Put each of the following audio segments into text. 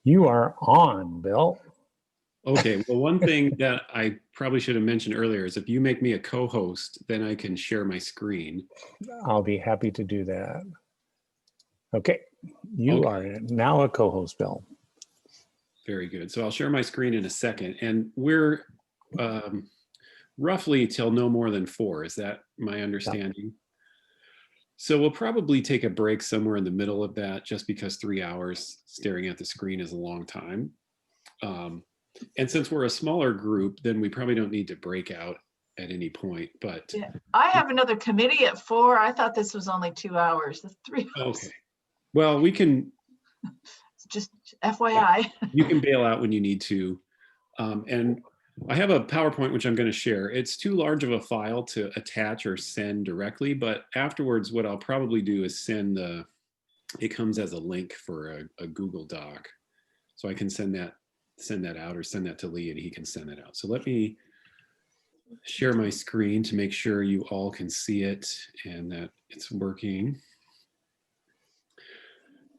You are on, Bill. Okay, well, one thing that I probably should have mentioned earlier is if you make me a co-host, then I can share my screen. I'll be happy to do that. Okay, you Okay, are now a co-host, Bill. very good. So I'll share my screen in a second. And we're roughly till no more than 4. Is that my Yeah. understanding? So we'll probably take a break somewhere in the middle of that just because 3 hours staring at the screen is a long time. And since we're a smaller group, then we probably don't need to break out at any point. But Yeah, I have another committee at 4. I thought this was only 2 hours. The 3 hours. okay, well, we can. Just FYI. You can bail out when you need to. And I have a PowerPoint which I'm going to share. It's too large of a file to attach or send directly, but afterwards, what I'll probably do is send it comes as a link for a Google Doc. So I can send that out or send that to Lee and he can send that out. So let me share my screen to make sure you all can see it and that it's working.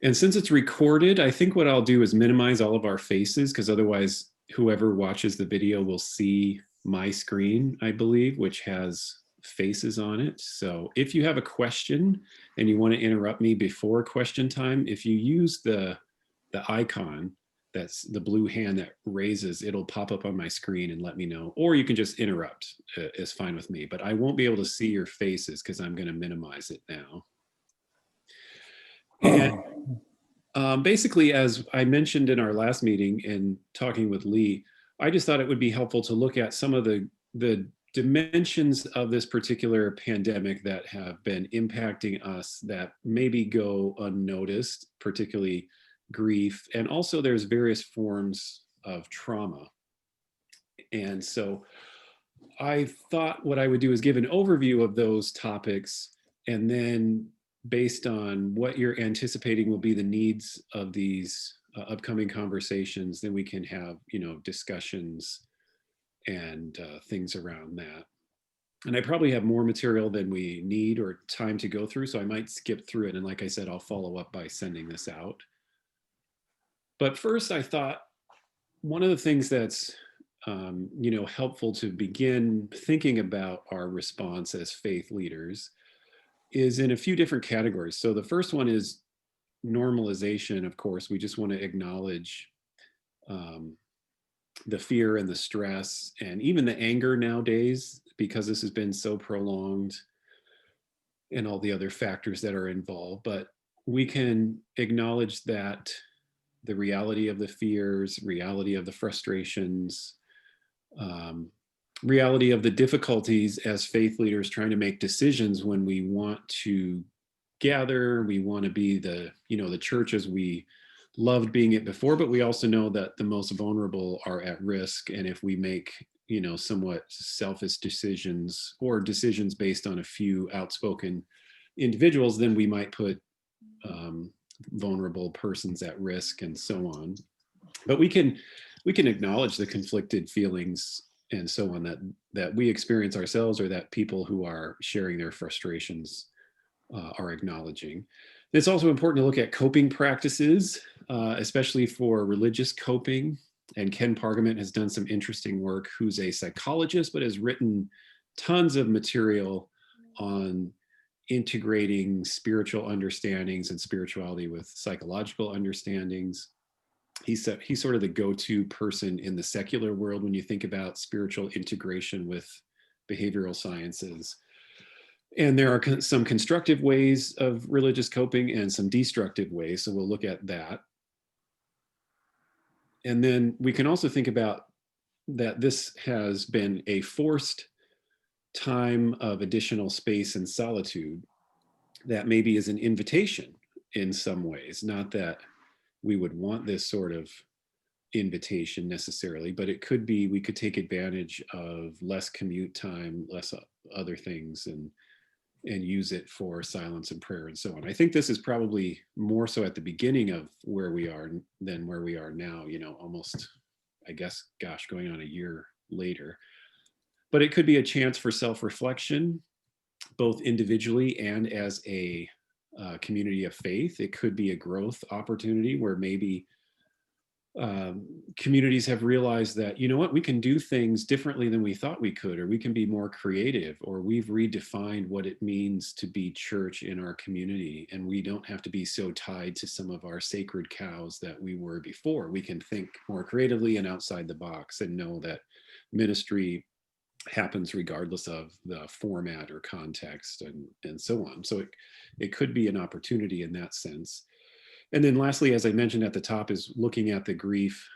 And since it's recorded, I think what I'll do is minimize all of our faces because otherwise whoever watches the video will see my screen, I believe, which has faces on it. So if you have a question and you want to interrupt me before question time, if you use the icon, that's the blue hand that raises, it'll pop up on my screen and let me know. Or you can just interrupt, it's fine with me. But I won't be able to see your faces because I'm going to minimize it now. And basically, as I mentioned in our last meeting and talking with Lee, I just thought it would be helpful to look at some of the dimensions of this particular pandemic that have been impacting us that maybe go unnoticed, particularly grief. And also there's various forms of trauma. And so I thought what I would do is give an overview of those topics and then based on what you're anticipating will be the needs of these upcoming conversations, then we can have, discussions and things around that. And I probably have more material than we need or time to go through, so I might skip through it. And like I said, I'll follow up by sending this out. But first, I thought one of the things that's helpful to begin thinking about our response as faith leaders is in a few different categories. So the first one is normalization. Of course, we just want to acknowledge the fear and the stress and even the anger nowadays because this has been so prolonged and all the other factors that are involved. But we can acknowledge that the reality of the fears, reality of the frustrations, reality of the difficulties as faith leaders trying to make decisions when we want to gather, we want to be the church as we loved being it before, but we also know that the most vulnerable are at risk. And if we make, somewhat selfish decisions or decisions based on a few outspoken individuals, then we might put vulnerable persons at risk and so on. But we can acknowledge the conflicted feelings and so on that we experience ourselves or that people who are sharing their frustrations are acknowledging. It's also important to look at coping practices, especially for religious coping. And Ken Pargament has done some interesting work, who's a psychologist, but has written tons of material on integrating spiritual understandings and spirituality with psychological understandings. He's sort of the go-to person in the secular world when you think about spiritual integration with behavioral sciences. And there are some constructive ways of religious coping and some destructive ways. So we'll look at that. And then we can also think about that this has been a forced time of additional space and solitude that maybe is an invitation in some ways, not that we would want this sort of invitation necessarily, but it could be we could take advantage of less commute time, less other things, and use it for silence and prayer and so on. I think this is probably more so at the beginning of where we are than where we are now, almost, I guess, going on a year later. But it could be a chance for self-reflection, both individually and as a community of faith. It could be a growth opportunity where maybe communities have realized that, you know what, we can do things differently than we thought we could, or we can be more creative, or we've redefined what it means to be church in our community. And we don't have to be so tied to some of our sacred cows that we were before. We can think more creatively and outside the box and know that ministry happens regardless of the format or context and so on. So it could be an opportunity in that sense. And then lastly, as I mentioned at the top, is looking at the grief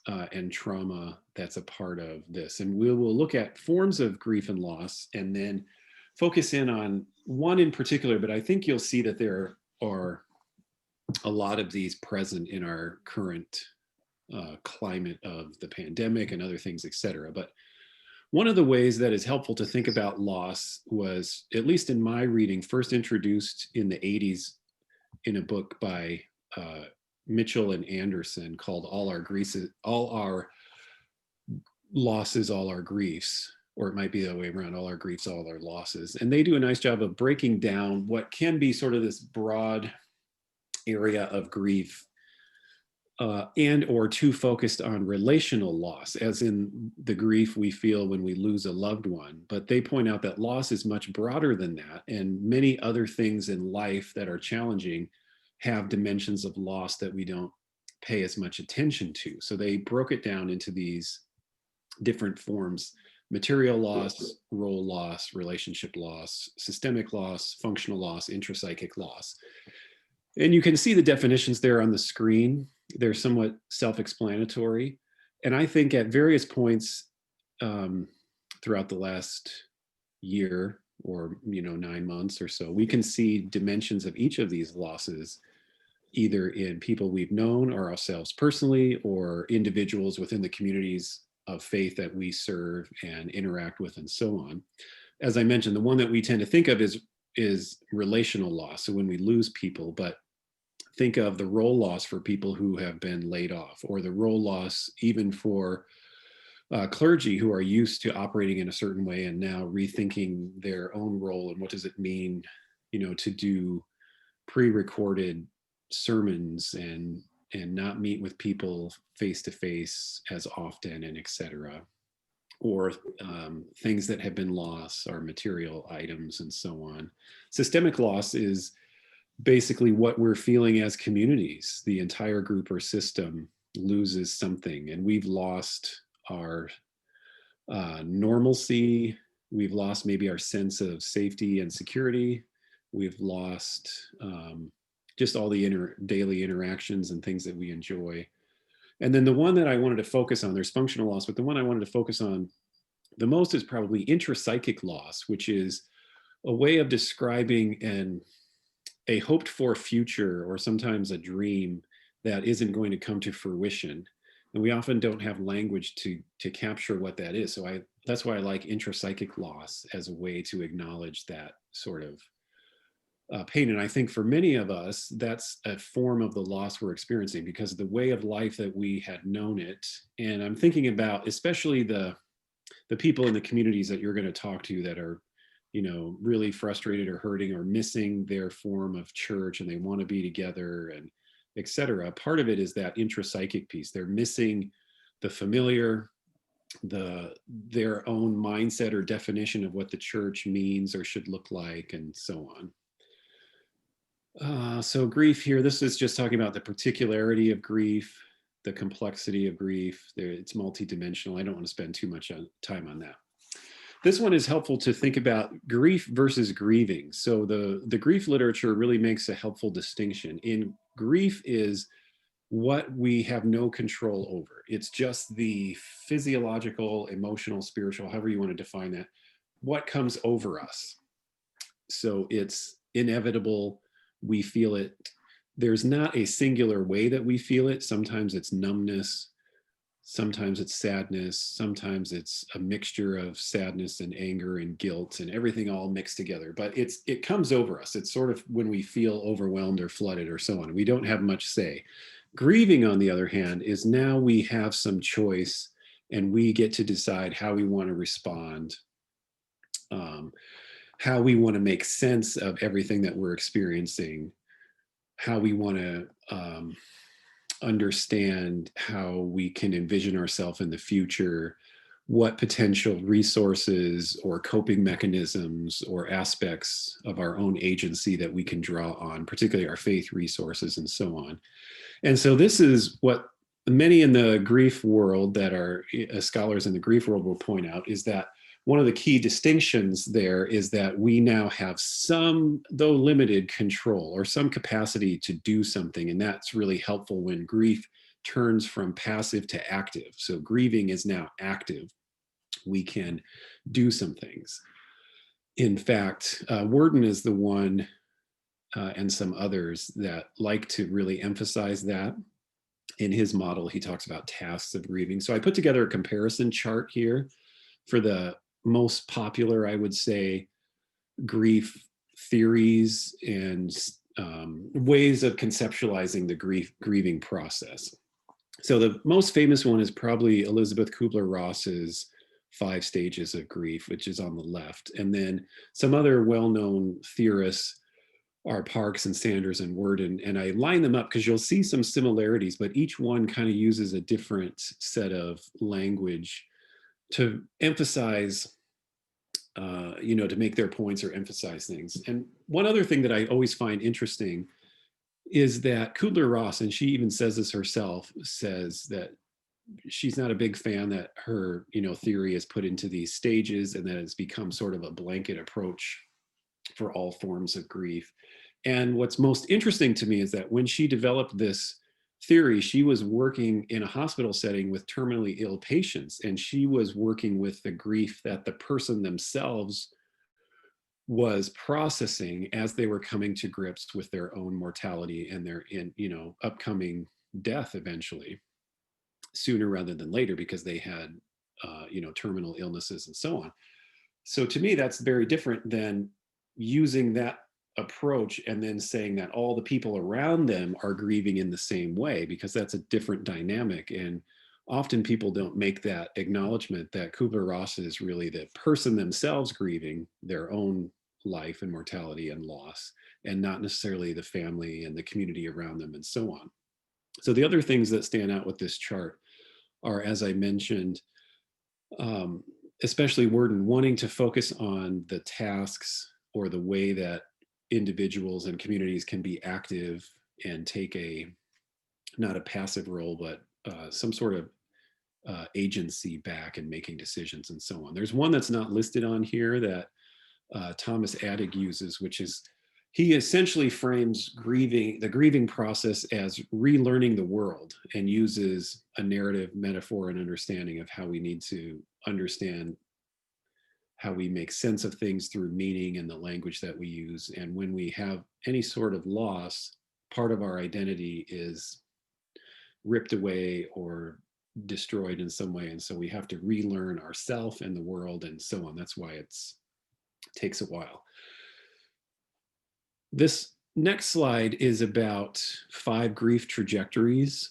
and trauma that's a part of this. And we will look at forms of grief and loss and then focus in on one in particular, but I think you'll see that there are a lot of these present in our current climate of the pandemic and other things, et cetera. But one of the ways that is helpful to think about loss was, at least in my reading, first introduced in the 80s in a book by Mitchell and Anderson called All Our Losses, All Our Griefs, or it might be the other way around, All Our Griefs, All Our Losses. And they do a nice job of breaking down what can be sort of this broad area of grief and or too focused on relational loss, as in the grief we feel when we lose a loved one. But they point out that loss is much broader than that, and many other things in life that are challenging have dimensions of loss that we don't pay as much attention to. So they broke it down into these different forms: material loss, role loss, relationship loss, systemic loss, functional loss, intrapsychic loss. And you can see the definitions there on the screen. They're somewhat self-explanatory. And I think at various points throughout the last year or 9 months or so, we can see dimensions of each of these losses, either in people we've known or ourselves personally, or individuals within the communities of faith that we serve and interact with, and so on. As I mentioned, the one that we tend to think of is relational loss. So when we lose people, but think of the role loss for people who have been laid off, or the role loss even for clergy who are used to operating in a certain way and now rethinking their own role and what does it mean, to do pre-recorded sermons and not meet with people face to face as often, and etc. Or things that have been lost are material items and so on. Systemic loss is basically what we're feeling as communities. The entire group or system loses something, and we've lost our normalcy. We've lost maybe our sense of safety and security. We've lost just all the daily interactions and things that we enjoy. And then the one that I wanted to focus on, there's functional loss, but the one I wanted to focus on the most is probably intrapsychic loss, which is a way of describing a hoped for future, or sometimes a dream that isn't going to come to fruition. And we often don't have language to capture what that is. So that's why I like intrapsychic loss as a way to acknowledge that sort of pain. And I think for many of us, that's a form of the loss we're experiencing because of the way of life that we had known it. And I'm thinking about especially the people in the communities that you're going to talk to that are really frustrated or hurting or missing their form of church, and they want to be together and etc. Part of it is that intrapsychic piece. They're missing the familiar, their own mindset or definition of what the church means or should look like, and so on. So grief here, this is just talking about the particularity of grief, the complexity of grief. It's multidimensional. I don't want to spend too much time on that. This one is helpful to think about grief versus grieving. So the grief literature really makes a helpful distinction. In grief is what we have no control over. It's just the physiological, emotional, spiritual, however you want to define that, what comes over us. So it's inevitable. We feel it. There's not a singular way that we feel it. Sometimes it's numbness. Sometimes it's sadness. Sometimes it's a mixture of sadness and anger and guilt and everything all mixed together. But it comes over us. It's sort of when we feel overwhelmed or flooded or so on. We don't have much say. Grieving, on the other hand, is now we have some choice and we get to decide how we want to respond, how we want to make sense of everything that we're experiencing, how we want to understand how we can envision ourselves in the future, what potential resources or coping mechanisms or aspects of our own agency that we can draw on, particularly our faith resources and so on. And so this is what many in the grief world that are scholars in the grief world will point out, is that one of the key distinctions there is that we now have some, though limited, control or some capacity to do something. And that's really helpful when grief turns from passive to active. So grieving is now active. We can do some things. In fact, Worden is the one and some others that like to really emphasize that. In his model, he talks about tasks of grieving. So I put together a comparison chart here for the most popular, I would say, grief theories and ways of conceptualizing the grieving process. So the most famous one is probably Elizabeth Kubler-Ross's 5 stages of grief, which is on the left. And then some other well-known theorists are Parks and Sanders and Worden. And I line them up because you'll see some similarities, but each one kind of uses a different set of language to emphasize, to make their points or emphasize things. And one other thing that I always find interesting is that Kubler-Ross, and she even says this herself, says that she's not a big fan that her, theory is put into these stages and that it's become sort of a blanket approach for all forms of grief. And what's most interesting to me is that when she developed this theory, she was working in a hospital setting with terminally ill patients, and she was working with the grief that the person themselves was processing as they were coming to grips with their own mortality and their upcoming death eventually, sooner rather than later, because they had terminal illnesses and so on. So to me, that's very different than using that approach and then saying that all the people around them are grieving in the same way, because that's a different dynamic. And often people don't make that acknowledgement that Kubler-Ross is really the person themselves grieving their own life and mortality and loss, and not necessarily the family and the community around them and so on. So the other things that stand out with this chart are, as I mentioned, especially Worden wanting to focus on the tasks or the way that individuals and communities can be active and take not a passive role, but some sort of agency back in making decisions and so on. There's one that's not listed on here that Thomas Addig uses, which is, he essentially frames the grieving process as relearning the world, and uses a narrative metaphor and understanding of how we need to understand how we make sense of things through meaning and the language that we use. And when we have any sort of loss, part of our identity is ripped away or destroyed in some way. And so we have to relearn ourselves and the world and so on. That's why it takes a while. This next slide is about 5 grief trajectories.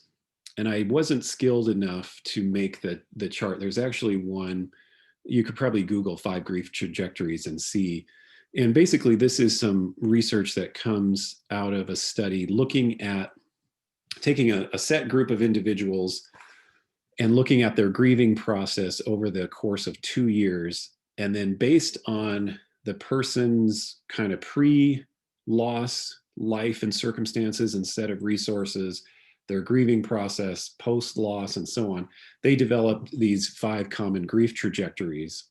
And I wasn't skilled enough to make the chart. There's actually one. You could probably Google 5 grief trajectories and see. And basically, this is some research that comes out of a study looking at taking a set group of individuals and looking at their grieving process over the course of 2 years. And then based on the person's kind of pre-loss life and circumstances and set of resources, their grieving process, post-loss, and so on, they developed these 5 common grief trajectories.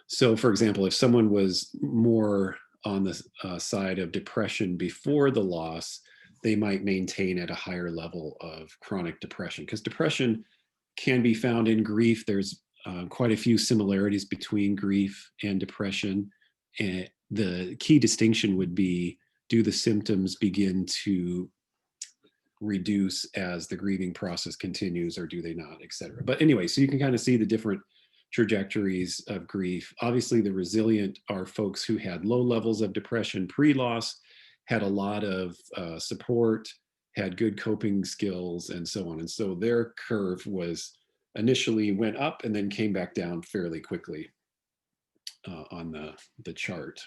So for example, if someone was more on the side of depression before the loss, they might maintain at a higher level of chronic depression, because depression can be found in grief. There's quite a few similarities between grief and depression. And the key distinction would be, do the symptoms begin to reduce as the grieving process continues, or do they not, et cetera. But anyway, so you can kind of see the different trajectories of grief. Obviously, the resilient are folks who had low levels of depression pre-loss, had a lot of support, had good coping skills, and so on. And so their curve was initially went up and then came back down fairly quickly on the chart.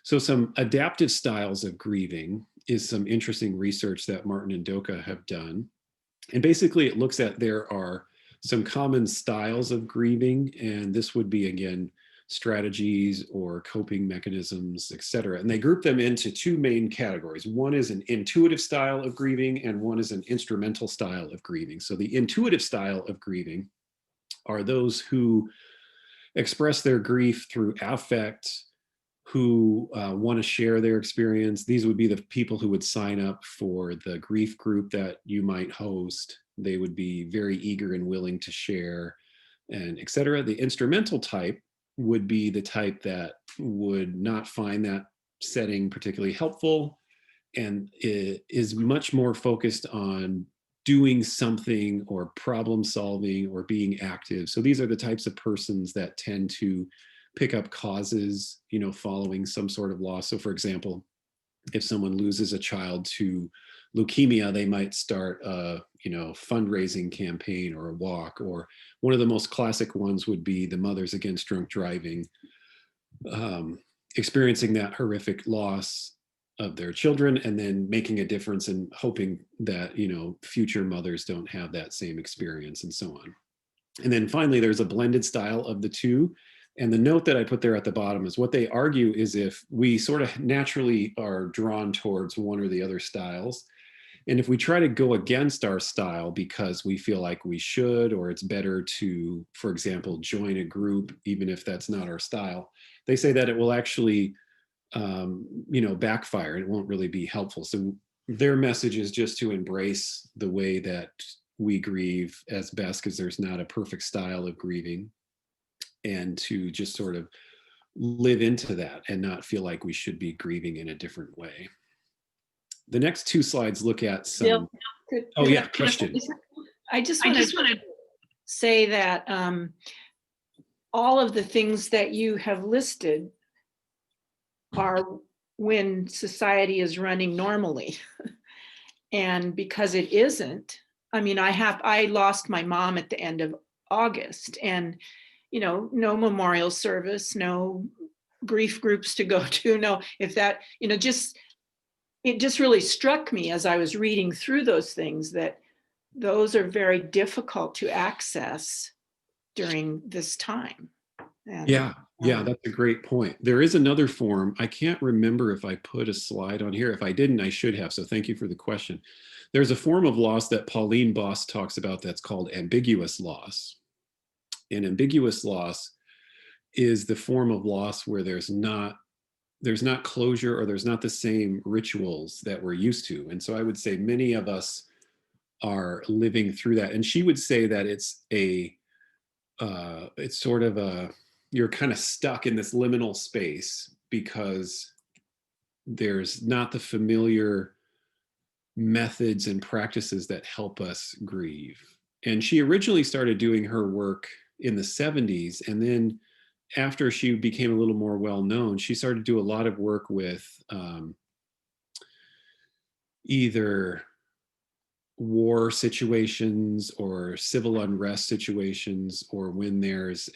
So some adaptive styles of grieving is some interesting research that Martin and Doka have done. And basically it looks at, there are some common styles of grieving, and this would be, again, strategies or coping mechanisms, etc. And they group them into two main categories. One is an intuitive style of grieving, and one is an instrumental style of grieving. So the intuitive style of grieving are those who express their grief through affect, who want to share their experience. These would be the people who would sign up for the grief group that you might host. They would be very eager and willing to share, and etc. The instrumental type would be the type that would not find that setting particularly helpful, and it is much more focused on doing something or problem solving or being active. So these are the types of persons that tend to pick up causes, following some sort of loss. So for example, if someone loses a child to leukemia, they might start a fundraising campaign or a walk. Or one of the most classic ones would be the Mothers Against Drunk Driving, experiencing that horrific loss of their children and then making a difference and hoping that future mothers don't have that same experience, and so on. And then finally, there's a blended style of the two. And the note that I put there at the bottom is what they argue is if we sort of naturally are drawn towards one or the other styles, and if we try to go against our style because we feel like we should, or it's better to, for example, join a group, even if that's not our style, they say that it will actually, backfire. It won't really be helpful. So their message is just to embrace the way that we grieve as best, because there's not a perfect style of grieving, and to just sort of live into that and not feel like we should be grieving in a different way. The next two slides look at some. Bill, Oh yeah, question. I just want to say that all of the things that you have listed are when society is running normally. And because it isn't, I lost my mom at the end of August, and no memorial service, no grief groups to go to, no, if that, it just really struck me as I was reading through those things that those are very difficult to access during this time. And, yeah, that's a great point. There is another form. I can't remember if I put a slide on here. If I didn't, I should have. So thank you for the question. There's a form of loss that Pauline Boss talks about that's called ambiguous loss. And ambiguous loss is the form of loss where there's not closure, or there's not the same rituals that we're used to. And so I would say many of us are living through that. And she would say that it's sort of you're kind of stuck in this liminal space because there's not the familiar methods and practices that help us grieve. And she originally started doing her work in the 70s, and then after she became a little more well-known, she started to do a lot of work with either war situations or civil unrest situations, or when there's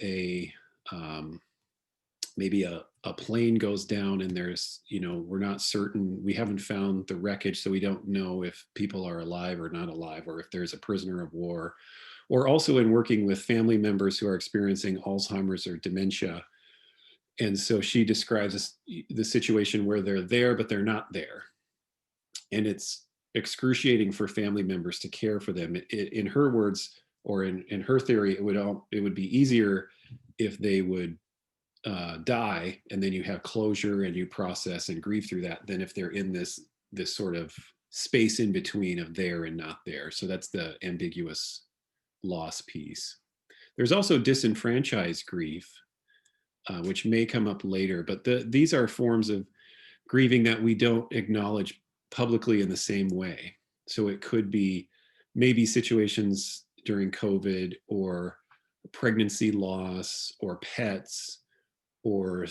maybe a plane goes down and there's, we're not certain, we haven't found the wreckage, so we don't know if people are alive or not alive, or if there's a prisoner of war. Or also in working with family members who are experiencing Alzheimer's or dementia. And so she describes the situation where they're there, but they're not there. And it's excruciating for family members to care for them. In her words, or in her theory, it would be easier if they would die, and then you have closure and you process and grieve through that, than if they're in this sort of space in between of there and not there. So that's the ambiguous loss piece. There's also disenfranchised grief, which may come up later, but these are forms of grieving that we don't acknowledge publicly in the same way. So it could be maybe situations during COVID, or pregnancy loss, or pets, or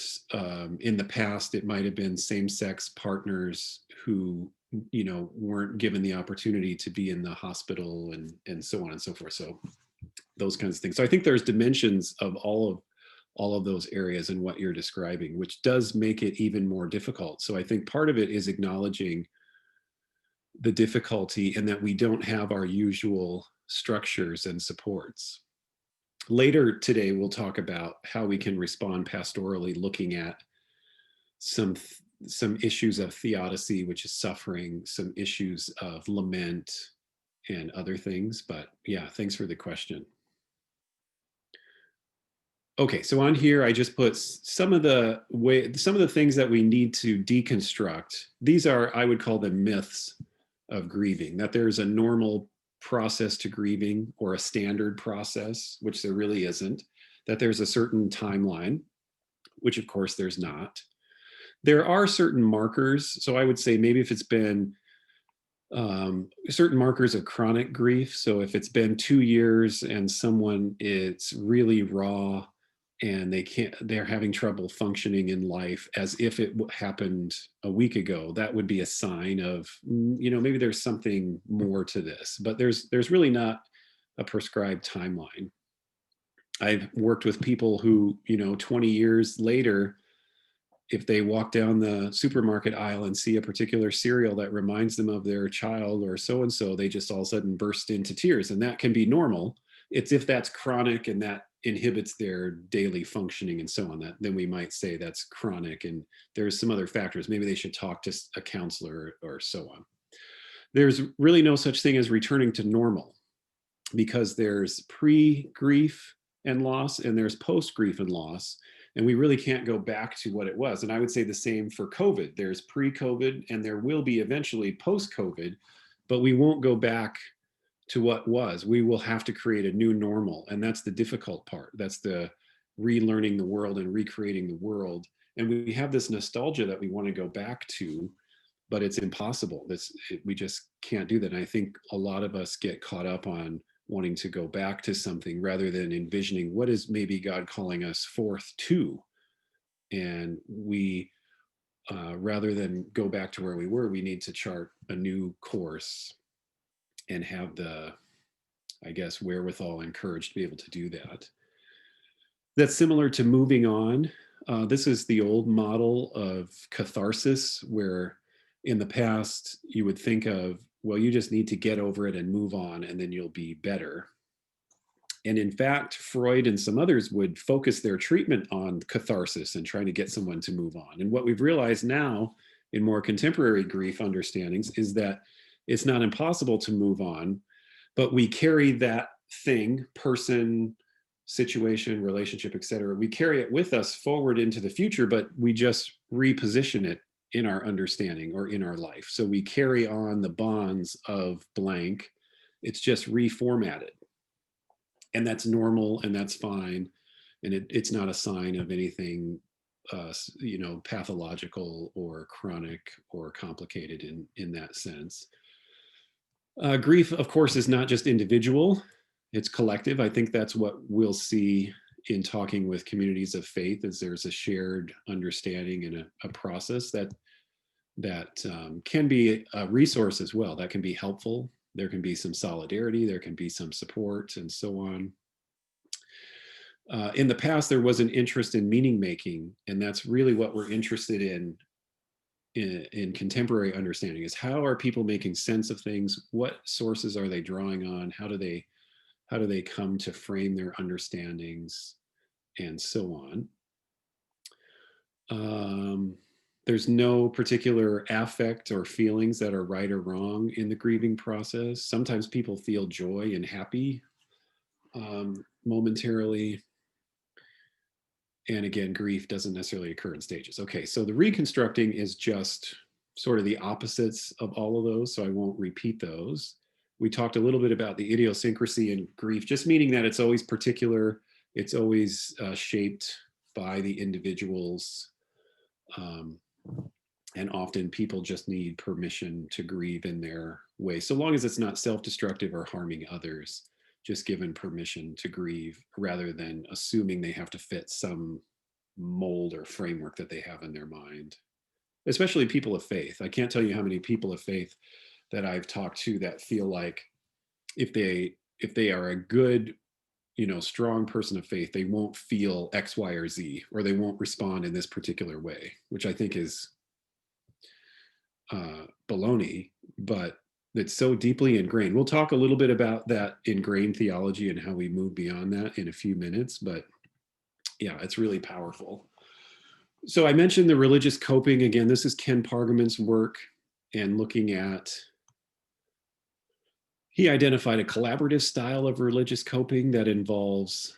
in the past, it might have been same-sex partners who weren't given the opportunity to be in the hospital, and so on and so forth. So those kinds of things. So I think there's dimensions of all of those areas in what you're describing, which does make it even more difficult. So I think part of it is acknowledging the difficulty in that we don't have our usual structures and supports. Later today, we'll talk about how we can respond pastorally, looking at some issues of theodicy, which is suffering, some issues of lament, and other things. But yeah, thanks for the question. Okay, so on here, I just put some of the things that we need to deconstruct. These are, I would call them myths of grieving, that there's a normal process to grieving or a standard process, which there really isn't, that there's a certain timeline, which of course there's not. There are certain markers. So I would say maybe if it's been certain markers of chronic grief. So if it's been 2 years and someone is really raw and they're having trouble functioning in life as if it happened a week ago, that would be a sign of, maybe there's something more to this, but there's really not a prescribed timeline. I've worked with people who, 20 years later, if they walk down the supermarket aisle and see a particular cereal that reminds them of their child or so-and-so, they just all of a sudden burst into tears. And that can be normal. It's if that's chronic and that inhibits their daily functioning and so on, then we might say that's chronic. And there's some other factors. Maybe they should talk to a counselor or so on. There's really no such thing as returning to normal, because there's pre-grief and loss and there's post-grief and loss. And we really can't go back to what it was. And I would say the same for COVID. There's pre-COVID and there will be eventually post-COVID, but we won't go back to what was. We will have to create a new normal. And that's the difficult part. That's the relearning the world and recreating the world. And we have this nostalgia that we want to go back to, but it's impossible. We just can't do that. And I think a lot of us get caught up on wanting to go back to something rather than envisioning what is maybe God calling us forth to. And we, rather than go back to where we were, we need to chart a new course and have the, I guess, wherewithal and courage to be able to do that. That's similar to moving on. This is the old model of catharsis, where in the past you would think of, well, you just need to get over it and move on and then you'll be better. And in fact, Freud and some others would focus their treatment on catharsis and trying to get someone to move on. And what we've realized now in more contemporary grief understandings is that it's not impossible to move on, but we carry that thing, person, situation, relationship, etc. We carry it with us forward into the future, but we just reposition it in our understanding or in our life. So we carry on the bonds of blank. It's just reformatted. And that's normal and that's fine. And it's not a sign of anything, pathological or chronic or complicated in that sense. Grief, of course, is not just individual, it's collective. I think that's what we'll see in talking with communities of faith, is there's a shared understanding and a process that can be a resource as well. That can be helpful. There can be some solidarity, there can be some support and so on. In the past, there was an interest in meaning making, and that's really what we're interested in contemporary understanding, is how are people making sense of things? What sources are they drawing on? How do they come to frame their understandings and so on? There's no particular affect or feelings that are right or wrong in the grieving process. Sometimes people feel joy and happy momentarily. And again, grief doesn't necessarily occur in stages. Okay, so the reconstructing is just sort of the opposites of all of those, so I won't repeat those. We talked a little bit about the idiosyncrasy in grief, just meaning that it's always particular, it's always shaped by the individuals, and often people just need permission to grieve in their way, so long as it's not self-destructive or harming others. Just given permission to grieve rather than assuming they have to fit some mold or framework that they have in their mind. Especially people of faith. I can't tell you how many people of faith that I've talked to that feel like if they are a good, strong person of faith, they won't feel X, Y, or Z, or they won't respond in this particular way, which I think is baloney. But that's so deeply ingrained. We'll talk a little bit about that ingrained theology and how we move beyond that in a few minutes, but yeah, it's really powerful. So I mentioned the religious coping. Again, this is Ken Pargament's work, and looking at, he identified a collaborative style of religious coping that involves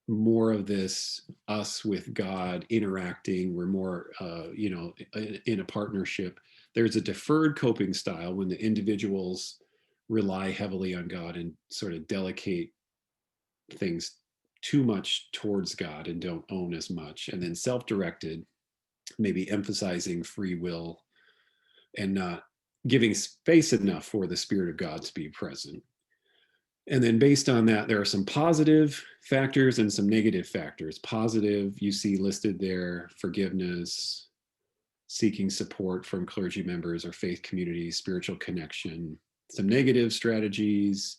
more of this us with God interacting. We're more, in a partnership. There's a deferred coping style when the individuals rely heavily on God and sort of delegate things too much towards God and don't own as much. And then self-directed, maybe emphasizing free will and not giving space enough for the Spirit of God to be present. And then based on that, there are some positive factors and some negative factors. Positive, you see listed there, forgiveness, seeking support from clergy members or faith communities, spiritual connection. Some negative strategies,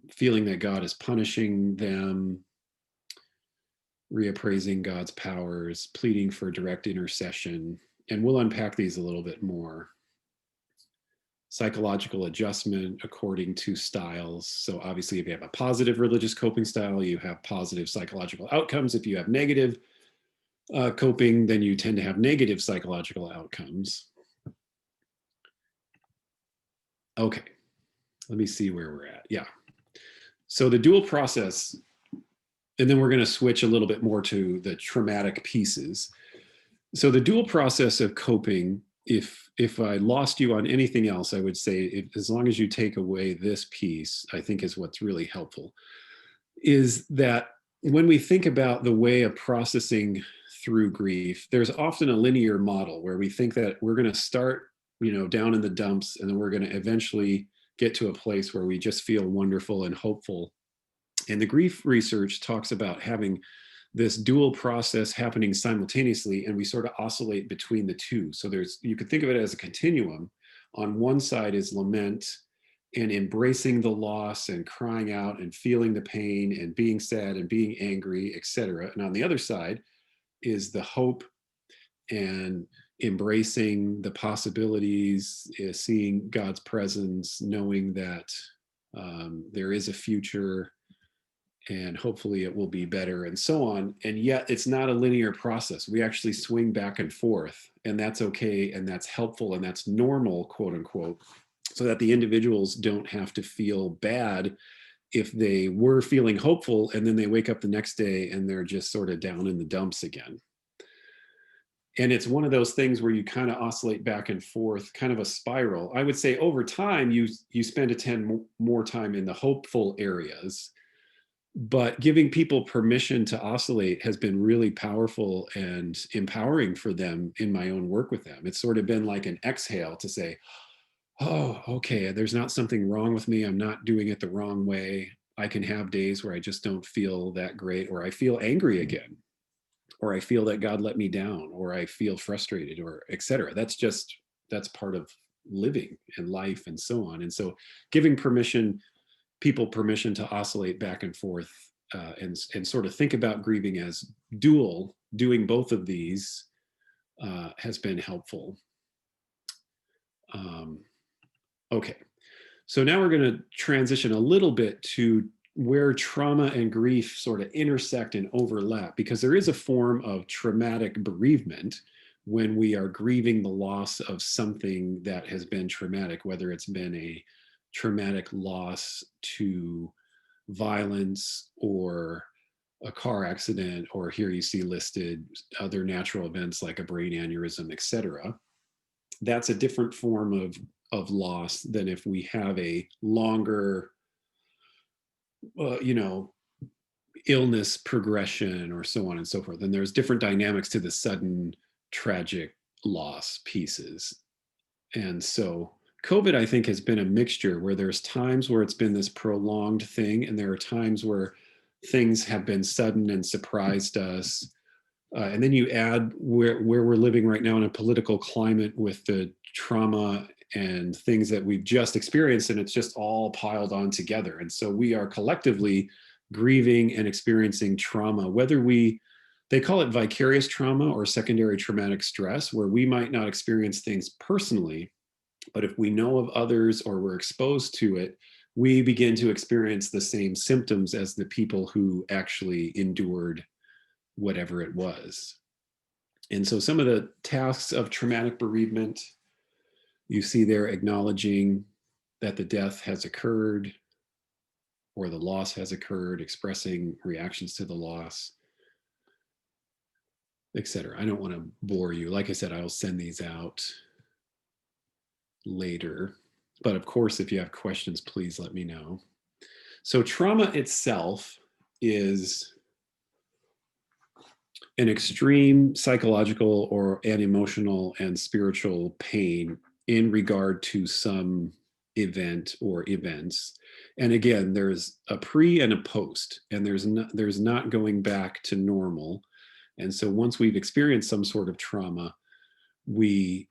feeling that God is punishing them, reappraising God's powers, pleading for direct intercession. And we'll unpack these a little bit more. Psychological adjustment according to styles. So obviously, if you have a positive religious coping style, you have positive psychological outcomes. If you have negative coping, then you tend to have negative psychological outcomes. Okay, let me see where we're at. Yeah. So the dual process, and then we're going to switch a little bit more to the traumatic pieces. So the dual process of coping, if I lost you on anything else, I would say as long as you take away this piece, I think is what's really helpful, is that when we think about the way of processing through grief, there's often a linear model where we think that we're going to start, down in the dumps, and then we're going to eventually get to a place where we just feel wonderful and hopeful. And the grief research talks about having this dual process happening simultaneously, and we sort of oscillate between the two. So you could think of it as a continuum. On one side is lament and embracing the loss and crying out and feeling the pain and being sad and being angry, etc. And on the other side is the hope and embracing the possibilities, seeing God's presence, knowing that there is a future and hopefully it will be better, and so on. And yet it's not a linear process. We actually swing back and forth, and that's okay, and that's helpful, and that's normal, quote unquote, so that the individuals don't have to feel bad if they were feeling hopeful and then they wake up the next day and they're just sort of down in the dumps again. And it's one of those things where you kind of oscillate back and forth, kind of a spiral. I would say over time, you spend more time in the hopeful areas, but giving people permission to oscillate has been really powerful and empowering for them in my own work with them. It's sort of been like an exhale to say, oh, okay, there's not something wrong with me. I'm not doing it the wrong way. I can have days where I just don't feel that great, or I feel angry again, or I feel that God let me down, or I feel frustrated, or etc. That's part of living and life and so on. And so giving people permission to oscillate back and forth and sort of think about grieving as dual, doing both of these has been helpful. Okay, so now we're going to transition a little bit to where trauma and grief sort of intersect and overlap, because there is a form of traumatic bereavement when we are grieving the loss of something that has been traumatic, whether it's been a traumatic loss to violence or a car accident, or here you see listed other natural events like a brain aneurysm, etc. That's a different form of loss than if we have a longer, illness progression or so on and so forth. And there's different dynamics to the sudden tragic loss pieces. And so COVID, I think, has been a mixture where there's times where it's been this prolonged thing, and there are times where things have been sudden and surprised us. And then you add where we're living right now in a political climate with the trauma and things that we've just experienced, and it's just all piled on together. And so we are collectively grieving and experiencing trauma, they call it vicarious trauma or secondary traumatic stress, where we might not experience things personally, But if we know of others or we're exposed to it, we begin to experience the same symptoms as the people who actually endured whatever it was. And so some of the tasks of traumatic bereavement, you see there acknowledging that the death has occurred or the loss has occurred, expressing reactions to the loss, etc. I don't want to bore you. Like I said, I'll send these out later. But of course, if you have questions, please let me know. So trauma itself is an extreme psychological or an emotional and spiritual pain in regard to some event or events. And again, there's a pre and a post, and there's not going back to normal. And so once we've experienced some sort of trauma, we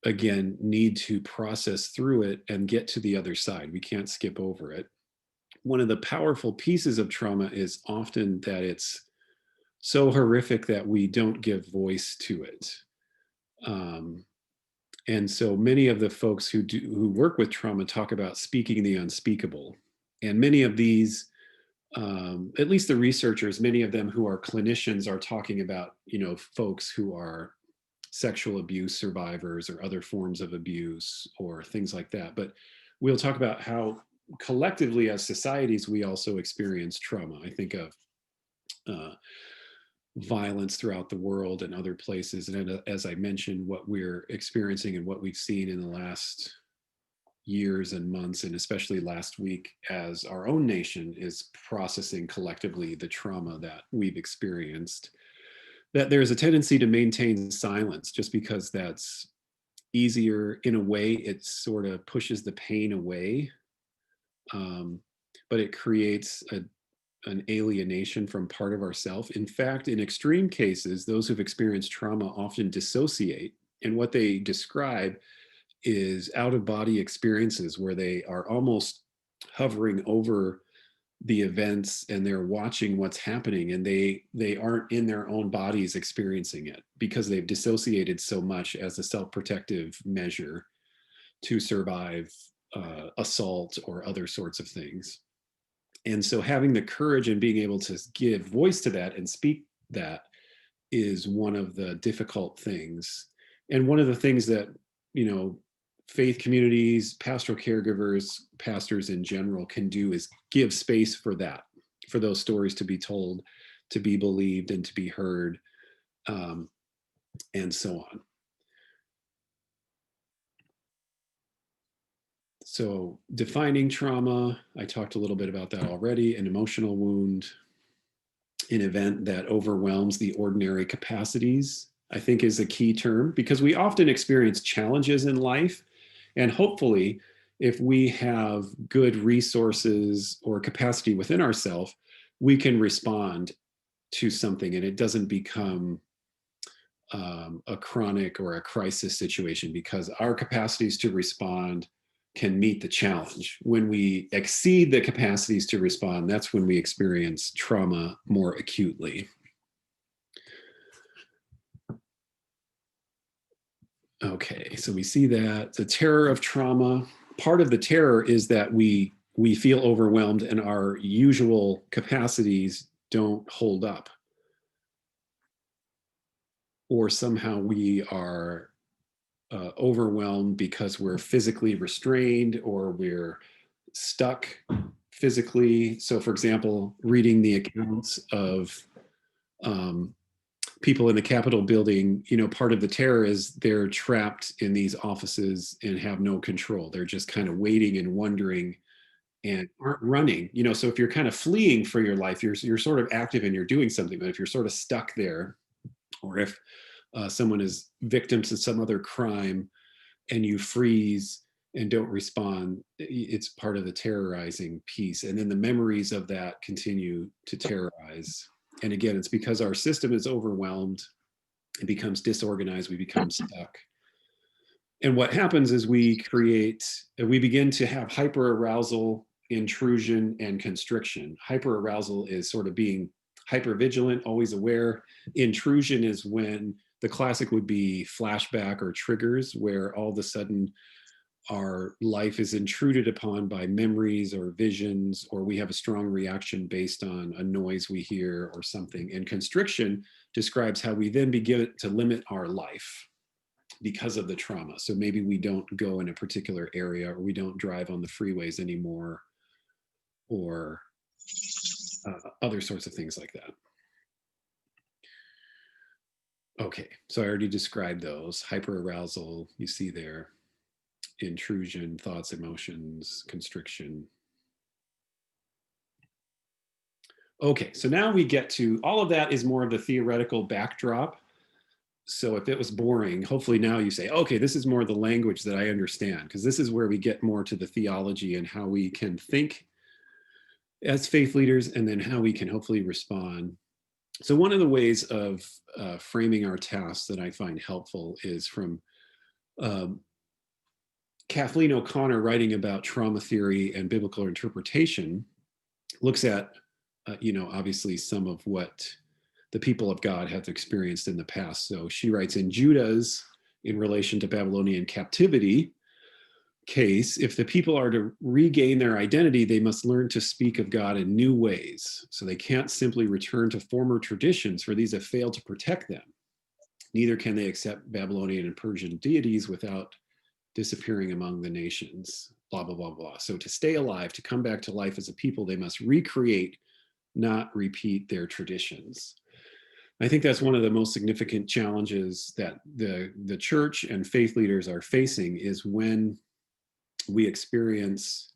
again need to process through it and get to the other side. We can't skip over it. One of the powerful pieces of trauma is often that it's so horrific that we don't give voice to it. And so many of the folks who work with trauma talk about speaking the unspeakable. And many of these, at least the researchers, many of them who are clinicians are talking about, folks who are sexual abuse survivors or other forms of abuse or things like that. But we'll talk about how collectively as societies, we also experience trauma. I think of violence throughout the world and other places. And as I mentioned, what we're experiencing and what we've seen in the last years and months, and especially last week, as our own nation is processing collectively the trauma that we've experienced, that there's a tendency to maintain silence just because that's easier. In a way, it sort of pushes the pain away, but it creates an alienation from part of ourself. In fact, in extreme cases, those who've experienced trauma often dissociate. And what they describe is out-of-body experiences where they are almost hovering over the events and they're watching what's happening, and they aren't in their own bodies experiencing it because they've dissociated so much as a self-protective measure to survive assault or other sorts of things. And so having the courage and being able to give voice to that and speak that is one of the difficult things. And one of the things that, faith communities, pastoral caregivers, pastors in general can do is give space for that, for those stories to be told, to be believed and to be heard, and so on. So defining trauma, I talked a little bit about that already. An emotional wound, an event that overwhelms the ordinary capacities, I think is a key term, because we often experience challenges in life. And hopefully, if we have good resources or capacity within ourselves, we can respond to something and it doesn't become a chronic or a crisis situation, because our capacities to respond can meet the challenge. When we exceed the capacities to respond, that's when we experience trauma more acutely. Okay, so we see that the terror of trauma, part of the terror is that we feel overwhelmed and our usual capacities don't hold up. Or somehow we are overwhelmed because we're physically restrained or we're stuck physically. So for example, reading the accounts of people in the Capitol building, part of the terror is they're trapped in these offices and have no control. They're just kind of waiting and wondering and aren't running. So if you're kind of fleeing for your life, you're sort of active and you're doing something. But if you're sort of stuck there, or if someone is victim to some other crime and you freeze and don't respond, it's part of the terrorizing piece. And then the memories of that continue to terrorize. And again, it's because our system is overwhelmed, it becomes disorganized, we become stuck. And what happens is we begin to have hyperarousal, intrusion, and constriction. Hyperarousal is sort of being hypervigilant, always aware. Intrusion is when the classic would be flashback or triggers, where all of a sudden our life is intruded upon by memories or visions, or we have a strong reaction based on a noise we hear or something. And constriction describes how we then begin to limit our life because of the trauma. So maybe we don't go in a particular area, or we don't drive on the freeways anymore, or other sorts of things like that. Okay, so I already described those. Hyperarousal, you see there. Intrusion, thoughts, emotions, constriction. Okay, so now we get to, all of that is more of the theoretical backdrop. So if it was boring, hopefully now you say, okay, this is more the language that I understand, because this is where we get more to the theology and how we can think as faith leaders, and then how we can hopefully respond. So one of the ways of framing our tasks that I find helpful is from Kathleen O'Connor, writing about trauma theory and biblical interpretation, looks at, obviously some of what the people of God have experienced in the past. So she writes, in Judah's, in relation to Babylonian captivity case, if the people are to regain their identity, they must learn to speak of God in new ways. So they can't simply return to former traditions, for these have failed to protect them. Neither can they accept Babylonian and Persian deities without disappearing among the nations, blah, blah, blah, blah. So to stay alive, to come back to life as a people, they must recreate, not repeat their traditions. I think that's one of the most significant challenges that the church and faith leaders are facing, is when we experience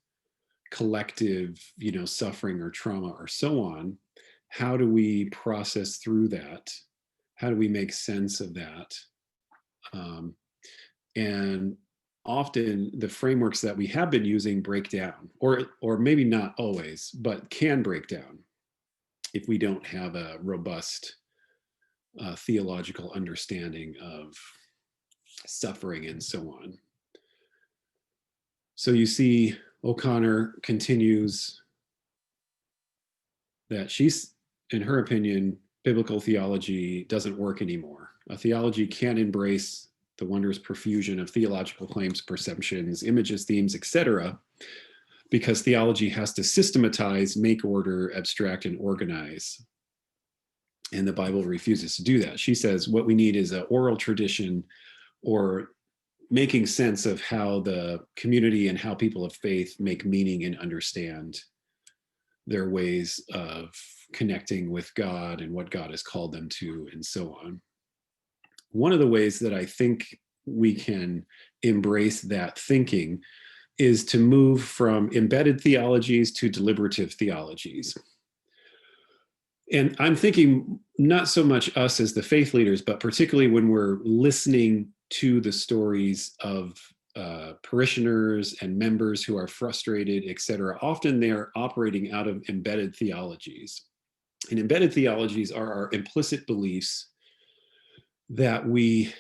collective, suffering or trauma or so on. How do we process through that? How do we make sense of that? And often the frameworks that we have been using break down, or maybe not always, but can break down if we don't have a robust theological understanding of suffering and so on. So you see O'Connor continues that she's, in her opinion, biblical theology doesn't work anymore. A theology can't embrace the wondrous profusion of theological claims, perceptions, images, themes, etc., because theology has to systematize, make order, abstract, and organize. And the Bible refuses to do that. She says what we need is an oral tradition, or making sense of how the community and how people of faith make meaning and understand their ways of connecting with God and what God has called them to, and so on. One of the ways that I think we can embrace that thinking is to move from embedded theologies to deliberative theologies. And I'm thinking not so much us as the faith leaders, but particularly when we're listening to the stories of parishioners and members who are frustrated, et cetera. Often they're operating out of embedded theologies. And embedded theologies are our implicit beliefs that we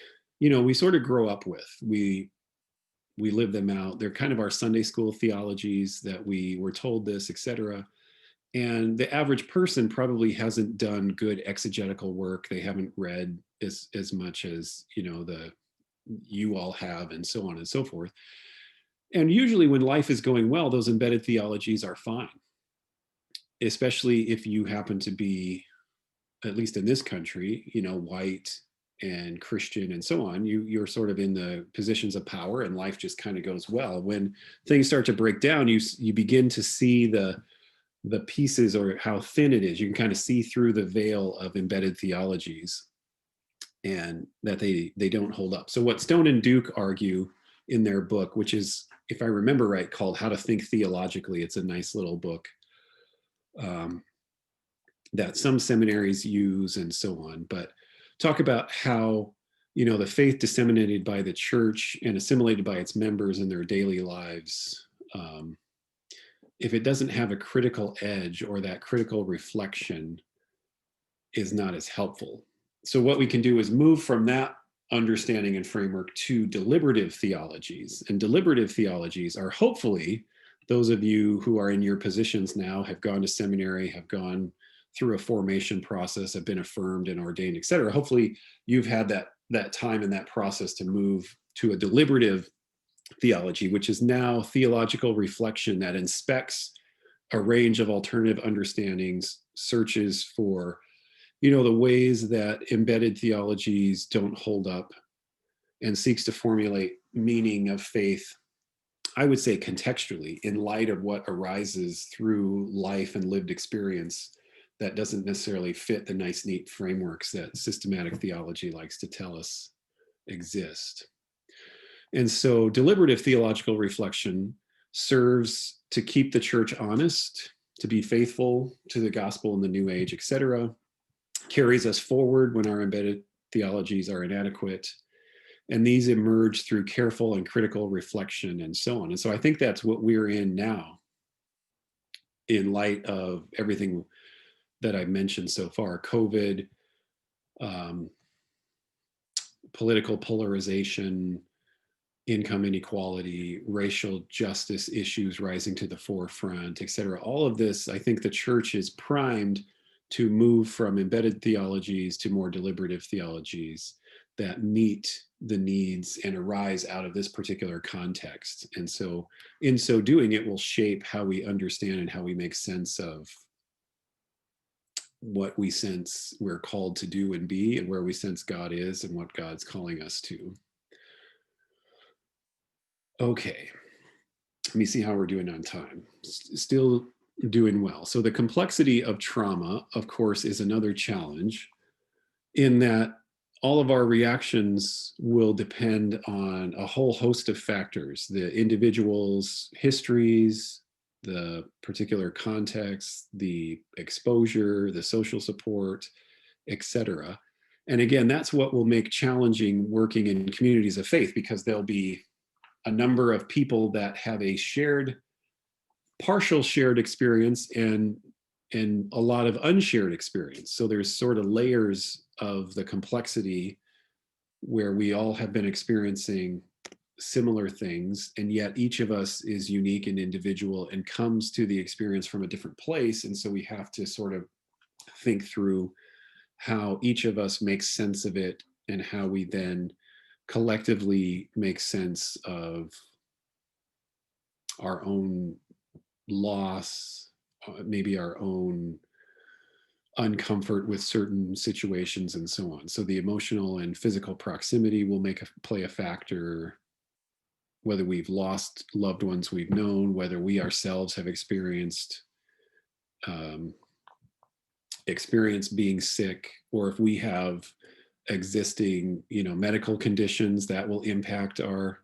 sort of grow up with. We live them out. They're kind of our Sunday school theologies that we were told this, et cetera. And the average person probably hasn't done good exegetical work. They haven't read as much as, you all have, and so on and so forth. And usually when life is going well, those embedded theologies are fine, especially if you happen to be, at least in this country, white and Christian and so on. You're sort of in the positions of power, and life just kind of goes well. When things start to break down, you begin to see the pieces, or how thin it is. You can kind of see through the veil of embedded theologies, and that they don't hold up. So what Stone and Duke argue in their book, which is, if I remember right, called How to Think Theologically, it's a nice little book that some seminaries use and so on, but talk about how, the faith disseminated by the church and assimilated by its members in their daily lives, if it doesn't have a critical edge, or that critical reflection, is not as helpful. So what we can do is move from that understanding and framework to deliberative theologies. And deliberative theologies are, hopefully, those of you who are in your positions now, have gone to seminary, have gone through a formation process, have been affirmed and ordained, et cetera. Hopefully you've had that time in that process to move to a deliberative theology, which is now theological reflection that inspects a range of alternative understandings, searches for, the ways that embedded theologies don't hold up, and seeks to formulate meaning of faith, I would say contextually, in light of what arises through life and lived experience that doesn't necessarily fit the nice, neat frameworks that systematic theology likes to tell us exist. And so deliberative theological reflection serves to keep the church honest, to be faithful to the gospel in the new age, etc., carries us forward when our embedded theologies are inadequate. And these emerge through careful and critical reflection and so on. And so I think that's what we're in now, in light of everything that I've mentioned so far: COVID, political polarization, income inequality, racial justice issues rising to the forefront, et cetera. All of this, I think the church is primed to move from embedded theologies to more deliberative theologies that meet the needs and arise out of this particular context. And so in so doing, it will shape how we understand and how we make sense of what we sense we're called to do and be, and where we sense God is and what God's calling us to. Okay, let me see how we're doing on time. Still doing well. So the complexity of trauma, of course, is another challenge, in that all of our reactions will depend on a whole host of factors: the individual's histories, the particular context, the exposure, the social support, etc. And again, that's what will make challenging working in communities of faith, because there'll be a number of people that have a partial shared experience and a lot of unshared experience. So there's sort of layers of the complexity where we all have been experiencing similar things, and yet each of us is unique and individual and comes to the experience from a different place. And so we have to sort of think through how each of us makes sense of it, and how we then collectively make sense of our own loss, maybe our own uncomfort with certain situations, and so on. So the emotional and physical proximity will play a factor, whether we've lost loved ones we've known, whether we ourselves have experienced being sick, or if we have existing, medical conditions that will impact our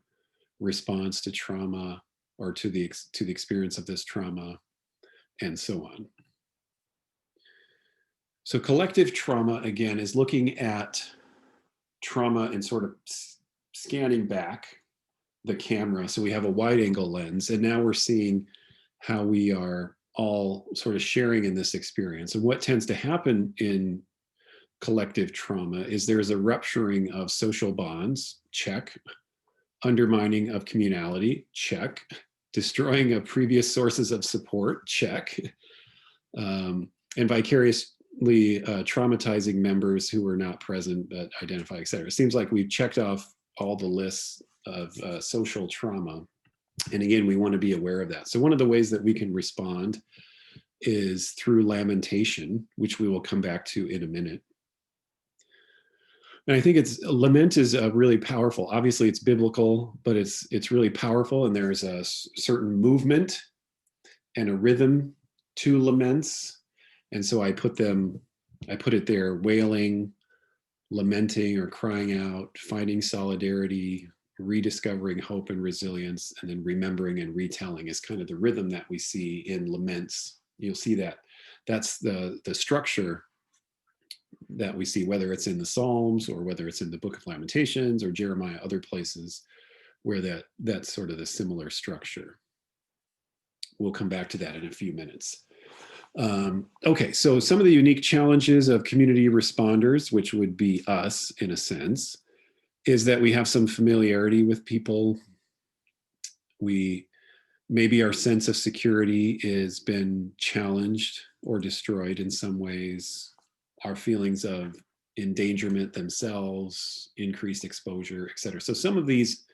response to trauma, or to the experience of this trauma, and so on. So collective trauma, again, is looking at trauma and sort of scanning back the camera. So we have a wide angle lens, and now we're seeing how we are all sort of sharing in this experience. And what tends to happen in collective trauma is there's a rupturing of social bonds, check. Undermining of communality, check. Destroying of previous sources of support, check. And vicariously traumatizing members who were not present but identify, et cetera. It seems like we've checked off all the lists of social trauma. And again, we want to be aware of that. So one of the ways that we can respond is through lamentation, which we will come back to in a minute. And I think lament is really powerful. Obviously, it's biblical, but it's really powerful. And there's a certain movement and a rhythm to laments. And so I put it there: wailing, lamenting or crying out, finding solidarity, rediscovering hope and resilience, and then remembering and retelling is kind of the rhythm that we see in laments. You'll see that that's the structure that we see, whether it's in the Psalms or whether it's in the Book of Lamentations or Jeremiah, other places where that's sort of the similar structure. We'll come back to that in a few minutes. Okay, so some of the unique challenges of community responders, which would be us in a sense, is that we have some familiarity with people. Maybe our sense of security has been challenged or destroyed in some ways. Our feelings of endangerment themselves, increased exposure, et cetera. So some of these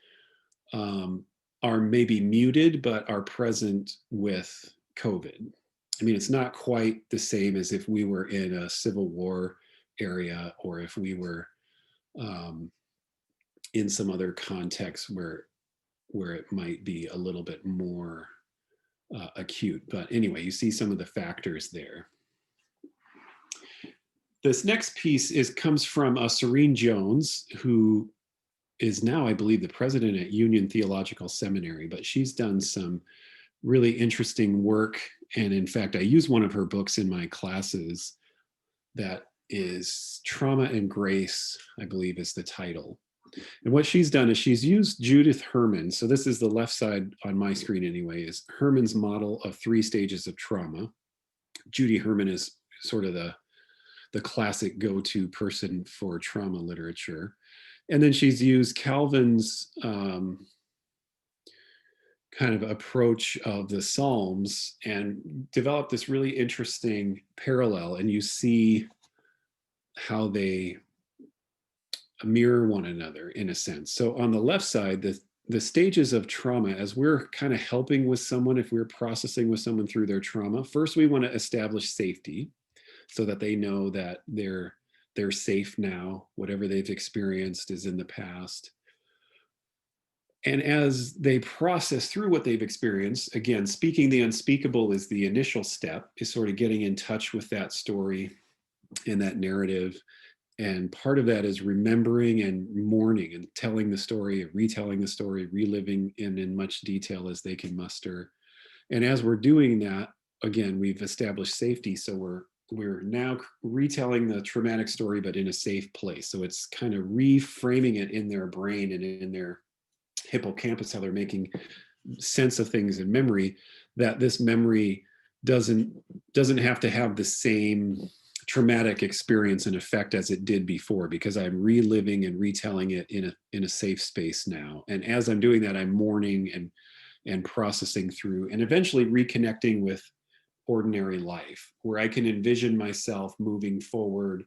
are maybe muted, but are present with COVID. I mean, it's not quite the same as if we were in a civil war area, or if we were in some other context where it might be a little bit more acute. But anyway, you see some of the factors there. This next piece comes from Serene Jones, who is now, I believe, the president at Union Theological Seminary, but she's done some really interesting work. And in fact, I use one of her books in my classes that is Trauma and Grace, I believe is the title. And what she's done is she's used Judith Herman. So this is the left side on my screen anyway, is Herman's model of 3 stages of trauma. Judy Herman is sort of the classic go-to person for trauma literature. And then she's used Calvin's kind of approach of the Psalms and developed this really interesting parallel. And you see how they mirror one another in a sense. So on the left side, the stages of trauma, as we're kind of helping with someone, if we're processing with someone through their trauma, first we want to establish safety so that they know that they're safe now. Whatever they've experienced is in the past. And as they process through what they've experienced, again, speaking the unspeakable is the initial step, is sort of getting in touch with that story and that narrative. And part of that is remembering and mourning and telling the story, retelling the story, reliving in much detail as they can muster. And as we're doing that, again, we've established safety. So we're now retelling the traumatic story, but in a safe place. So it's kind of reframing it in their brain and in their hippocampus, how they're making sense of things in memory, that this memory doesn't have to have the same traumatic experience and effect as it did before, because I'm reliving and retelling it in a safe space now. And as I'm doing that, I'm mourning and processing through and eventually reconnecting with ordinary life, where I can envision myself moving forward.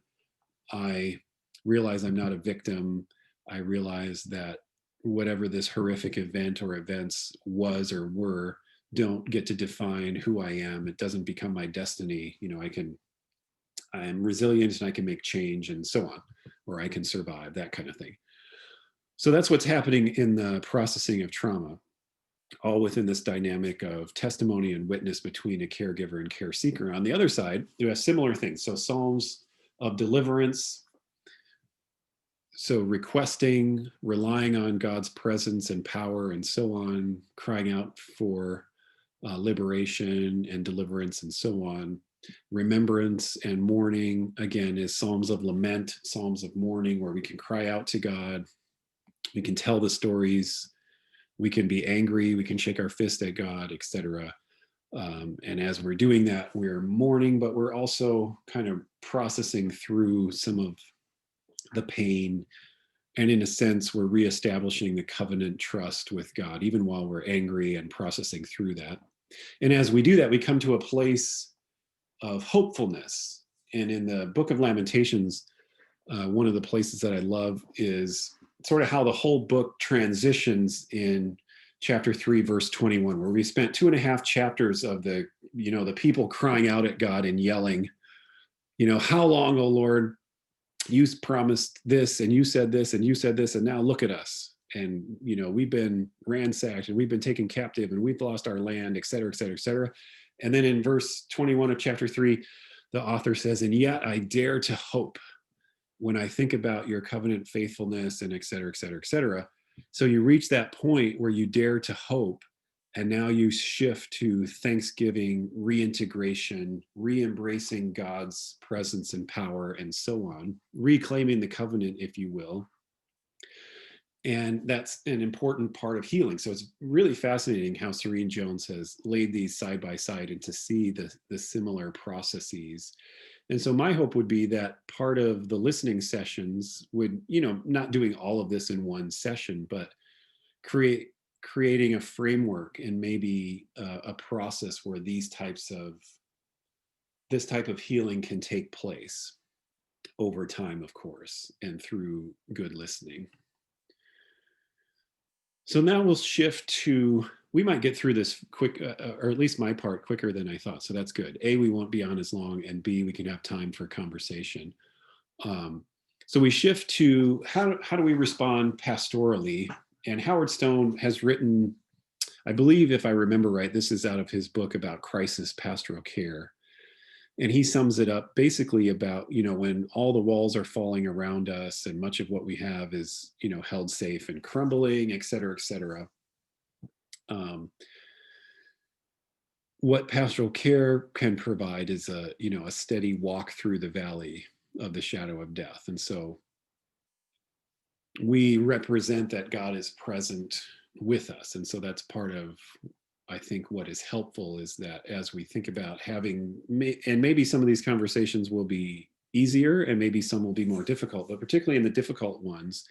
I realize I'm not a victim. I realize that whatever this horrific event or events was or were don't get to define who I am. It doesn't become my destiny. You know, I am resilient and I can make change and so on, or I can survive, that kind of thing. So that's what's happening in the processing of trauma, all within this dynamic of testimony and witness between a caregiver and care seeker. On the other side, you have similar things. So Psalms of deliverance, so requesting, relying on God's presence and power and so on, crying out for liberation and deliverance and so on. Remembrance and mourning, again, is Psalms of lament, Psalms of mourning, where we can cry out to God, we can tell the stories, we can be angry, we can shake our fist at God, etc. And as we're doing that, we're mourning, but we're also kind of processing through some of the pain. And in a sense, we're reestablishing the covenant trust with God, even while we're angry and processing through that. And as we do that, we come to a place of hopefulness. And in the Book of Lamentations, one of the places that I love is sort of how the whole book transitions in chapter 3, verse 21, where we spent 2.5 chapters of the people crying out at God and yelling, how long, O Lord? You promised this, and you said this, and you said this, and now look at us. And, we've been ransacked, and we've been taken captive, and we've lost our land, et cetera, et cetera, et cetera. And then in verse 21 of chapter 3, the author says, and yet I dare to hope when I think about your covenant faithfulness and et cetera, et cetera, et cetera. So you reach that point where you dare to hope, and now you shift to thanksgiving, reintegration, re-embracing God's presence and power and so on, reclaiming the covenant, if you will. And that's an important part of healing. So it's really fascinating how Serene Jones has laid these side by side and to see the similar processes. And so my hope would be that part of the listening sessions would, not doing all of this in one session, but creating a framework and maybe a process where this type of healing can take place over time, of course, and through good listening. So now we'll shift to, we might get through this quick, or at least my part, quicker than I thought. So that's good. A, we won't be on as long, and B, we can have time for conversation. So we shift to how do we respond pastorally? And Howard Stone has written, I believe, if I remember right, this is out of his book about crisis pastoral care. And he sums it up basically about, when all the walls are falling around us and much of what we have is, held safe and crumbling, et cetera, et cetera. What pastoral care can provide is a steady walk through the valley of the shadow of death. And so we represent that God is present with us. And so that's part of, I think, what is helpful is that as we think about having, and maybe some of these conversations will be easier and maybe some will be more difficult, but particularly in the difficult ones,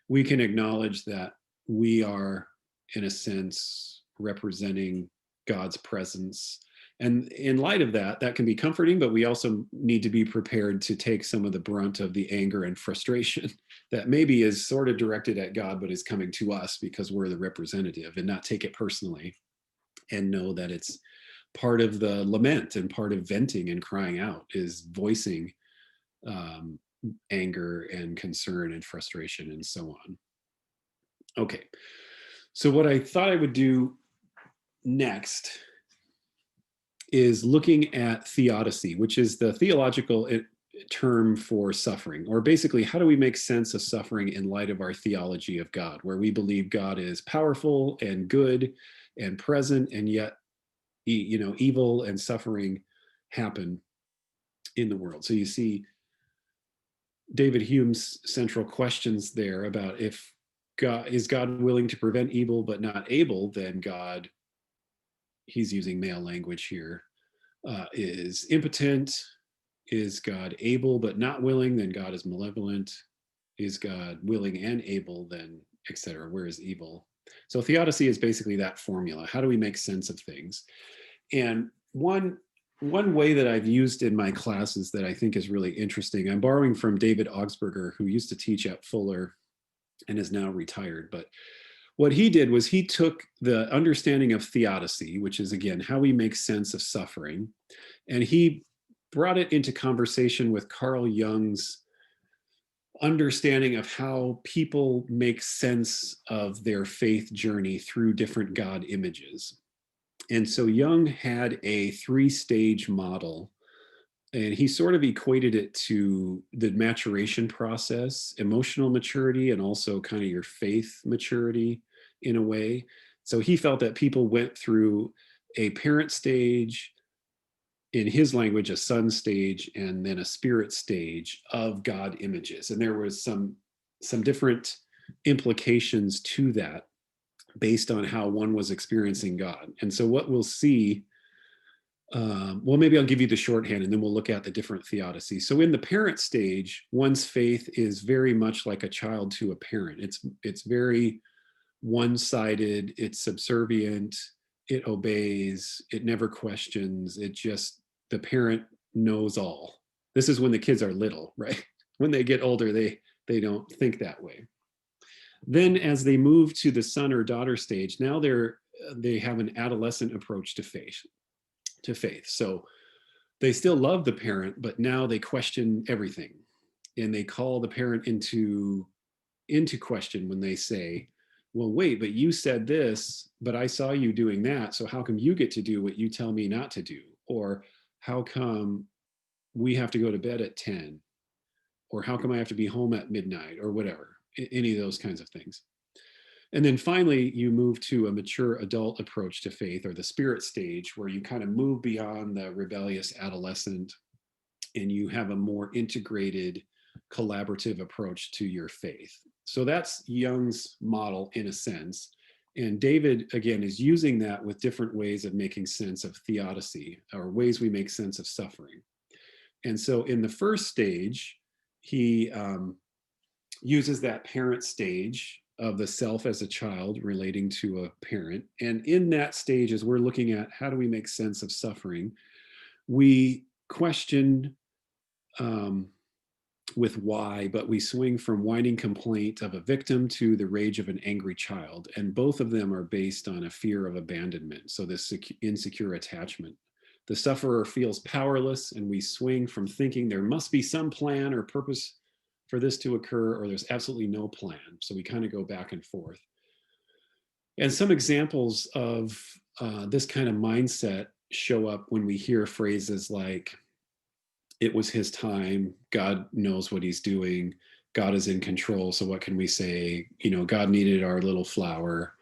we can acknowledge that we are, in a sense, representing God's presence. And in light of that, that can be comforting, but we also need to be prepared to take some of the brunt of the anger and frustration that maybe is sort of directed at God, but is coming to us because we're the representative, and not take it personally, and know that it's part of the lament and part of venting and crying out is voicing anger and concern and frustration and so on. Okay, so what I thought I would do next is looking at theodicy, which is the theological term for suffering, or basically how do we make sense of suffering in light of our theology of God, where we believe God is powerful and good and present, and yet evil and suffering happen in the world. So you see David Hume's central questions there about, if God is God willing to prevent evil but not able, then God, he's using male language here, is impotent. Is God able but not willing? Then God is malevolent. Is God willing and able? Then etc. Where is evil? So theodicy is basically that formula. How do we make sense of things? And one way that I've used in my classes that I think is really interesting, I'm borrowing from David Augsburger, who used to teach at Fuller and is now retired. But what he did was he took the understanding of theodicy, which is, again, how we make sense of suffering, and he brought it into conversation with Carl Jung's understanding of how people make sense of their faith journey through different God images. And so Jung had a 3-stage model, and he sort of equated it to the maturation process, emotional maturity, and also kind of your faith maturity in a way. So he felt that people went through a parent stage, in his language, a son stage, and then a spirit stage of God images. And there was some different implications to that based on how one was experiencing God. And so what we'll see, well, maybe I'll give you the shorthand and then we'll look at the different theodicies. So in the parent stage, one's faith is very much like a child to a parent. It's very one-sided, it's subservient, it obeys, it never questions, it just, the parent knows all. This is when the kids are little, right? When they get older, they don't think that way. Then as they move to the son or daughter stage, now they have an adolescent approach to faith. So they still love the parent, but now they question everything. And they call the parent into question when they say, well, wait, but you said this, but I saw you doing that. So how come you get to do what you tell me not to do? Or how come we have to go to bed at 10? Or how come I have to be home at midnight, or whatever, any of those kinds of things. And then finally, you move to a mature adult approach to faith, or the spirit stage, where you kind of move beyond the rebellious adolescent and you have a more integrated, collaborative approach to your faith. So that's Jung's model in a sense. And David, again, is using that with different ways of making sense of theodicy, or ways we make sense of suffering. And so in the first stage, he uses that parent stage of the self as a child relating to a parent. And in that stage, as we're looking at how do we make sense of suffering, we question with why, but we swing from whining complaint of a victim to the rage of an angry child. And both of them are based on a fear of abandonment. So this insecure attachment. The sufferer feels powerless, and we swing from thinking there must be some plan or purpose for this to occur, or there's absolutely no plan. So we kind of go back and forth. And some examples of this kind of mindset show up when we hear phrases like, it was his time, God knows what he's doing, God is in control, so what can we say? You know, God needed our little flower.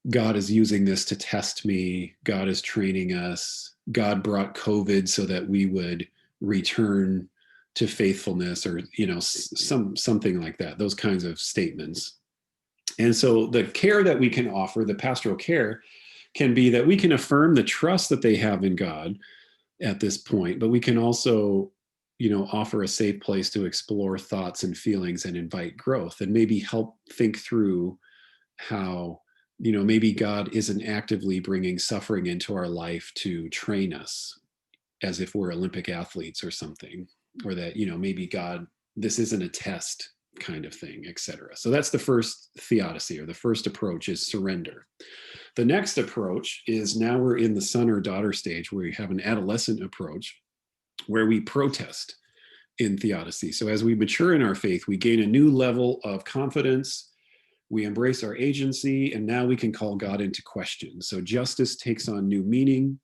God is using this to test me. God is training us. God brought COVID so that we would return to faithfulness, or, you know, something like that, those kinds of statements. And so the care that we can offer, the pastoral care, can be that we can affirm the trust that they have in God at this point, but we can also, you know, offer a safe place to explore thoughts and feelings and invite growth, and maybe help think through how, you know, maybe God isn't actively bringing suffering into our life to train us as if we're Olympic athletes or something, or that, you know, maybe God, this isn't a test kind of thing, etc. So that's the first theodicy, or the first approach is surrender. The next approach is, now we're in the son or daughter stage, where we have an adolescent approach where we protest in theodicy. So as we mature in our faith, we gain a new level of confidence, we embrace our agency, and now we can call God into question. So justice takes on new meaning.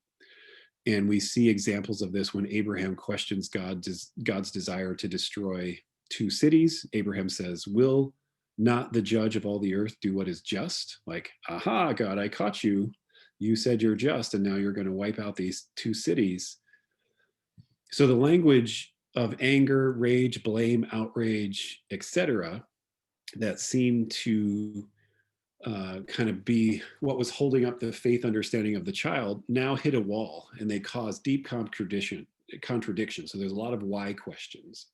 And we see examples of this when Abraham questions God's desire to destroy 2 cities. Abraham says, will not the judge of all the earth do what is just? Like, aha, God, I caught you. You said you're just, and now you're going to wipe out these 2 cities. So the language of anger, rage, blame, outrage, etc., that seemed to kind of be what was holding up the faith understanding of the child, now hit a wall, and they cause deep contradiction. So there's a lot of why questions.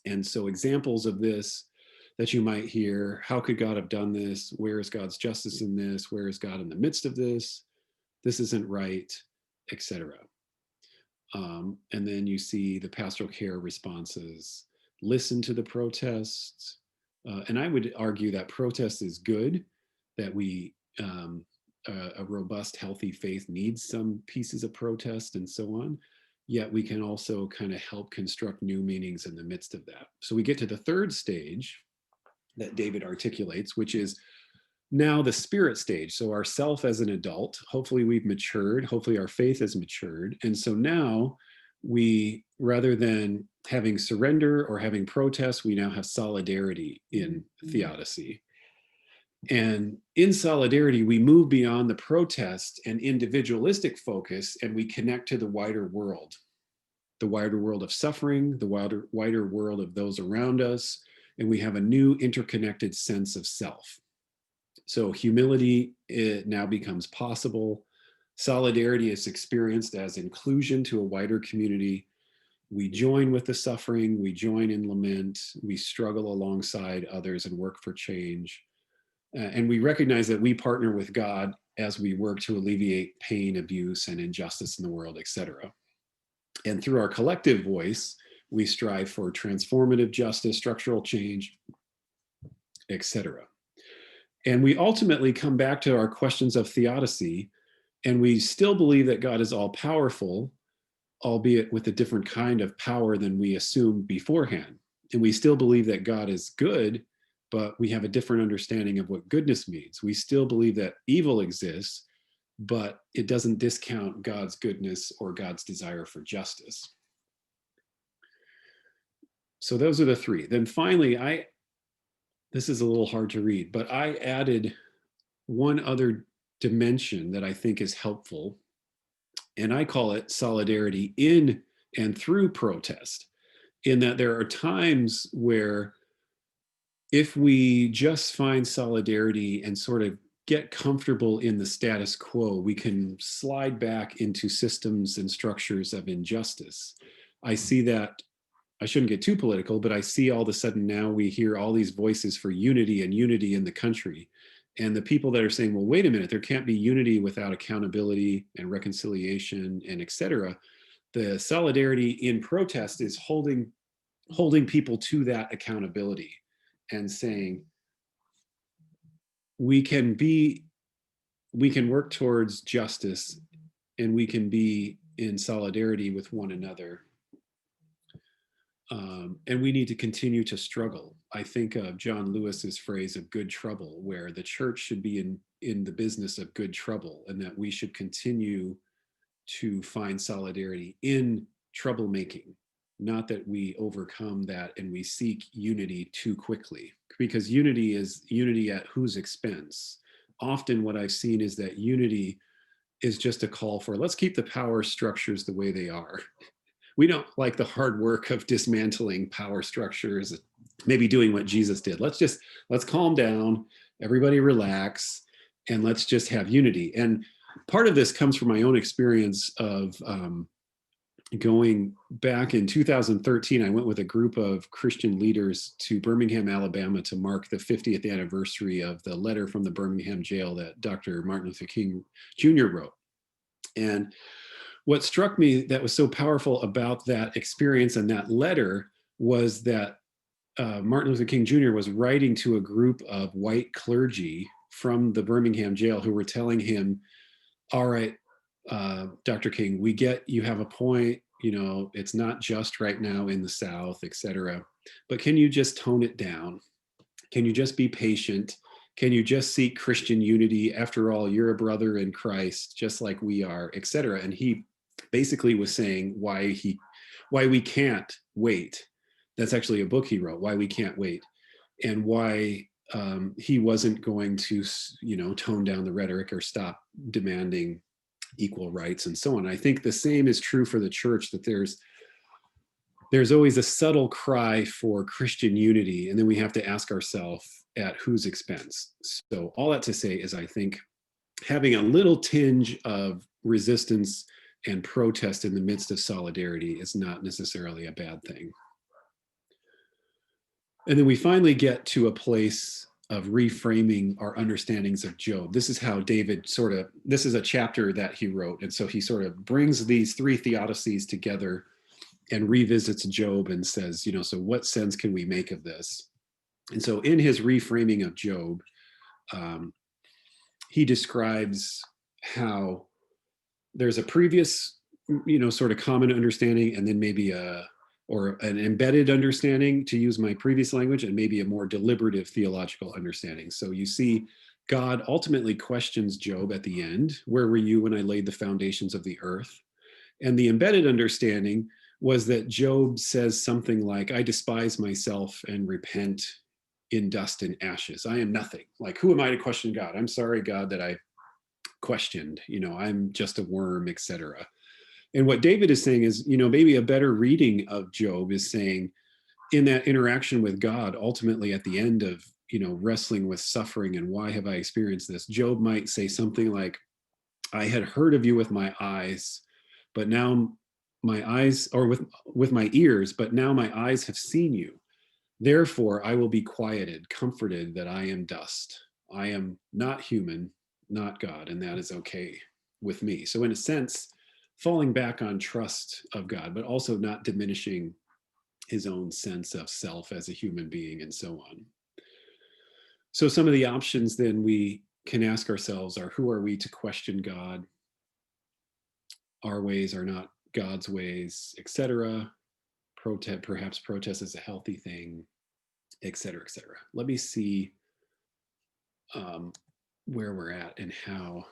And so examples of this that you might hear: how could God have done this? Where is God's justice in this? Where is God in the midst of this? This isn't right, etc. And then you see the pastoral care responses: listen to the protests. And I would argue that protest is good, that we, a robust, healthy faith needs some pieces of protest and so on. Yet we can also kind of help construct new meanings in the midst of that. So we get to the third stage that David articulates, which is now the spirit stage. So ourself as an adult, hopefully we've matured, hopefully our faith has matured. And so now we, rather than having surrender or having protest, we now have solidarity in theodicy. And in solidarity, we move beyond the protest and individualistic focus, and we connect to the wider world of suffering, the wider world of those around us, and we have a new interconnected sense of self. So humility, it now becomes possible. Solidarity is experienced as inclusion to a wider community. We join with the suffering, we join in lament, we struggle alongside others and work for change. And we recognize that we partner with God as we work to alleviate pain, abuse, and injustice in the world, etc. And through our collective voice, we strive for transformative justice, structural change, etc. And we ultimately come back to our questions of theodicy, and we still believe that God is all powerful, albeit with a different kind of power than we assumed beforehand. And we still believe that God is good, but we have a different understanding of what goodness means. We still believe that evil exists, but it doesn't discount God's goodness or God's desire for justice. So those are the 3. Then finally, this is a little hard to read, but I added one other dimension that I think is helpful, and I call it solidarity in and through protest, in that there are times where if we just find solidarity and sort of get comfortable in the status quo, we can slide back into systems and structures of injustice. I see that, I shouldn't get too political, but I see all of a sudden now we hear all these voices for unity and unity in the country. And the people that are saying, well, wait a minute, there can't be unity without accountability and reconciliation and et cetera. the solidarity in protest is holding people to that accountability and saying, we can work towards justice, and we can be in solidarity with one another. And we need to continue to struggle. I think of John Lewis's phrase of good trouble, where the church should be in the business of good trouble, and that we should continue to find solidarity in troublemaking, not that we overcome that and we seek unity too quickly, because unity is unity at whose expense? Often what I've seen is that unity is just a call for, let's keep the power structures the way they are. We don't like the hard work of dismantling power structures, maybe doing what Jesus did. Let's calm down, everybody relax, and let's just have unity. And part of this comes from my own experience of going back in 2013. I went with a group of Christian leaders to Birmingham, Alabama to mark the 50th anniversary of the letter from the Birmingham jail that Dr. Martin Luther King Jr. wrote. And what struck me that was so powerful about that experience and that letter was that Martin Luther King Jr. was writing to a group of white clergy from the Birmingham jail who were telling him, all right, Dr. King, we get you have a point, it's not just right now in the South, etc. But can you just tone it down? Can you just be patient? Can you just seek Christian unity? After all, you're a brother in Christ, just like we are, etc. And he basically was saying why we can't wait. That's actually a book he wrote, Why We Can't Wait, and why he wasn't going to, tone down the rhetoric or stop demanding equal rights and so on. I think the same is true for the church, that there's always a subtle cry for Christian unity, and then we have to ask ourselves, at whose expense? So all that to say is, I think having a little tinge of resistance and protest in the midst of solidarity is not necessarily a bad thing. And then we finally get to a place of reframing our understandings of Job. This is how David this is a chapter that he wrote. And so he sort of brings these three theodicies together and revisits Job and says, so what sense can we make of this? And so in his reframing of Job, he describes how there's a previous, sort of common understanding, and then maybe or an embedded understanding, to use my previous language, and maybe a more deliberative theological understanding. So you see, God ultimately questions Job at the end. Where were you when I laid the foundations of the earth? And the embedded understanding was that Job says something like, I despise myself and repent in dust and ashes. I am nothing. Like, who am I to question God? I'm sorry, God, that I questioned, I'm just a worm, etc. And what David is saying is, maybe a better reading of Job is saying, in that interaction with God, ultimately at the end of, wrestling with suffering and why have I experienced this, Job might say something like, I had heard of you with my eyes, but now my eyes, or with my ears, but now my eyes have seen you. Therefore, I will be quieted, comforted that I am dust. I am not human, not God, and that is okay with me. So in a sense, falling back on trust of God, but also not diminishing his own sense of self as a human being and so on. So some of the options then we can ask ourselves are, who are we to question God? Our ways are not God's ways, etc. Perhaps protest is a healthy thing, etc., etc. Let me see where we're at and how.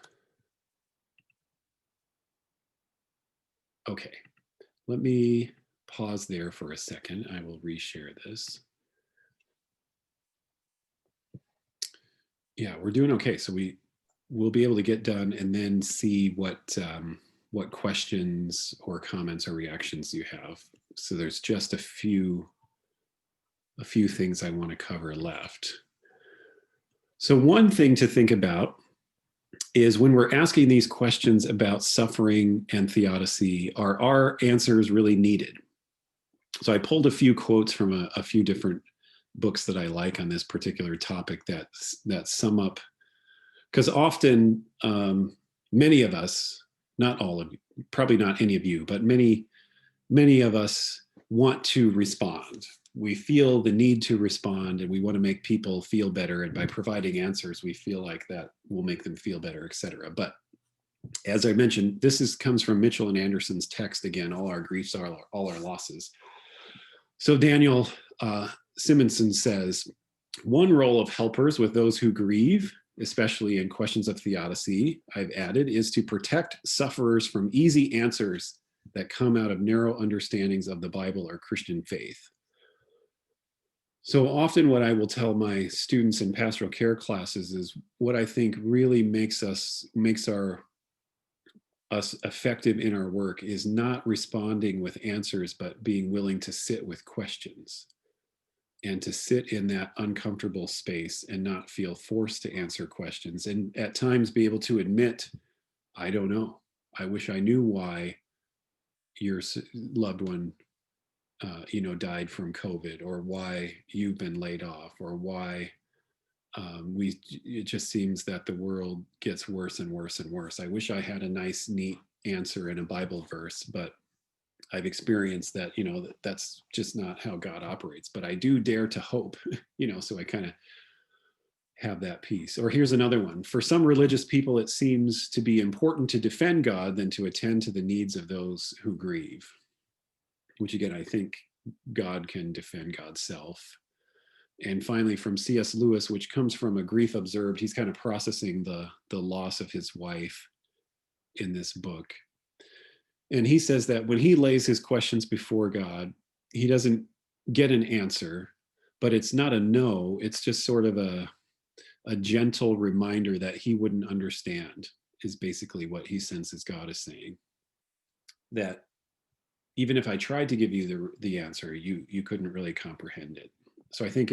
Okay, let me pause there for a second. I will reshare this. Yeah, we're doing okay. So we'll be able to get done and then see what questions or comments or reactions you have. So there's just a few things I want to cover left. So one thing to think about is, when we're asking these questions about suffering and theodicy, are our answers really needed? So I pulled a few quotes from a few different books that I like on this particular topic that sum up, because often many of us, not all of you, probably not any of you, but many many of us want to respond. We feel the need to respond, and we want to make people feel better. And by providing answers, we feel like that will make them feel better, etc. But as I mentioned, comes from Mitchell and Anderson's text again, all our griefs are all our losses. So Daniel Simonson says, one role of helpers with those who grieve, especially in questions of theodicy, I've added, is to protect sufferers from easy answers that come out of narrow understandings of the Bible or Christian faith. So often what I will tell my students in pastoral care classes is what I think really makes us effective in our work is not responding with answers, but being willing to sit with questions and to sit in that uncomfortable space and not feel forced to answer questions. And at times be able to admit, I don't know. I wish I knew why your loved one died from COVID, or why you've been laid off, or why it just seems that the world gets worse and worse and worse. I wish I had a nice, neat answer in a Bible verse, but I've experienced that, that's just not how God operates. But I do dare to hope, so I kind of have that piece. Or here's another one. For some religious people, it seems to be important to defend God than to attend to the needs of those who grieve, which again, I think God can defend God's self. And finally, from C.S. Lewis, which comes from a grief observed, he's kind of processing the loss of his wife in this book. And he says that when he lays his questions before God, he doesn't get an answer, but it's not a no, it's just sort of a gentle reminder that he wouldn't understand, is basically what he senses God is saying. That even if I tried to give you the answer, you couldn't really comprehend it. So I think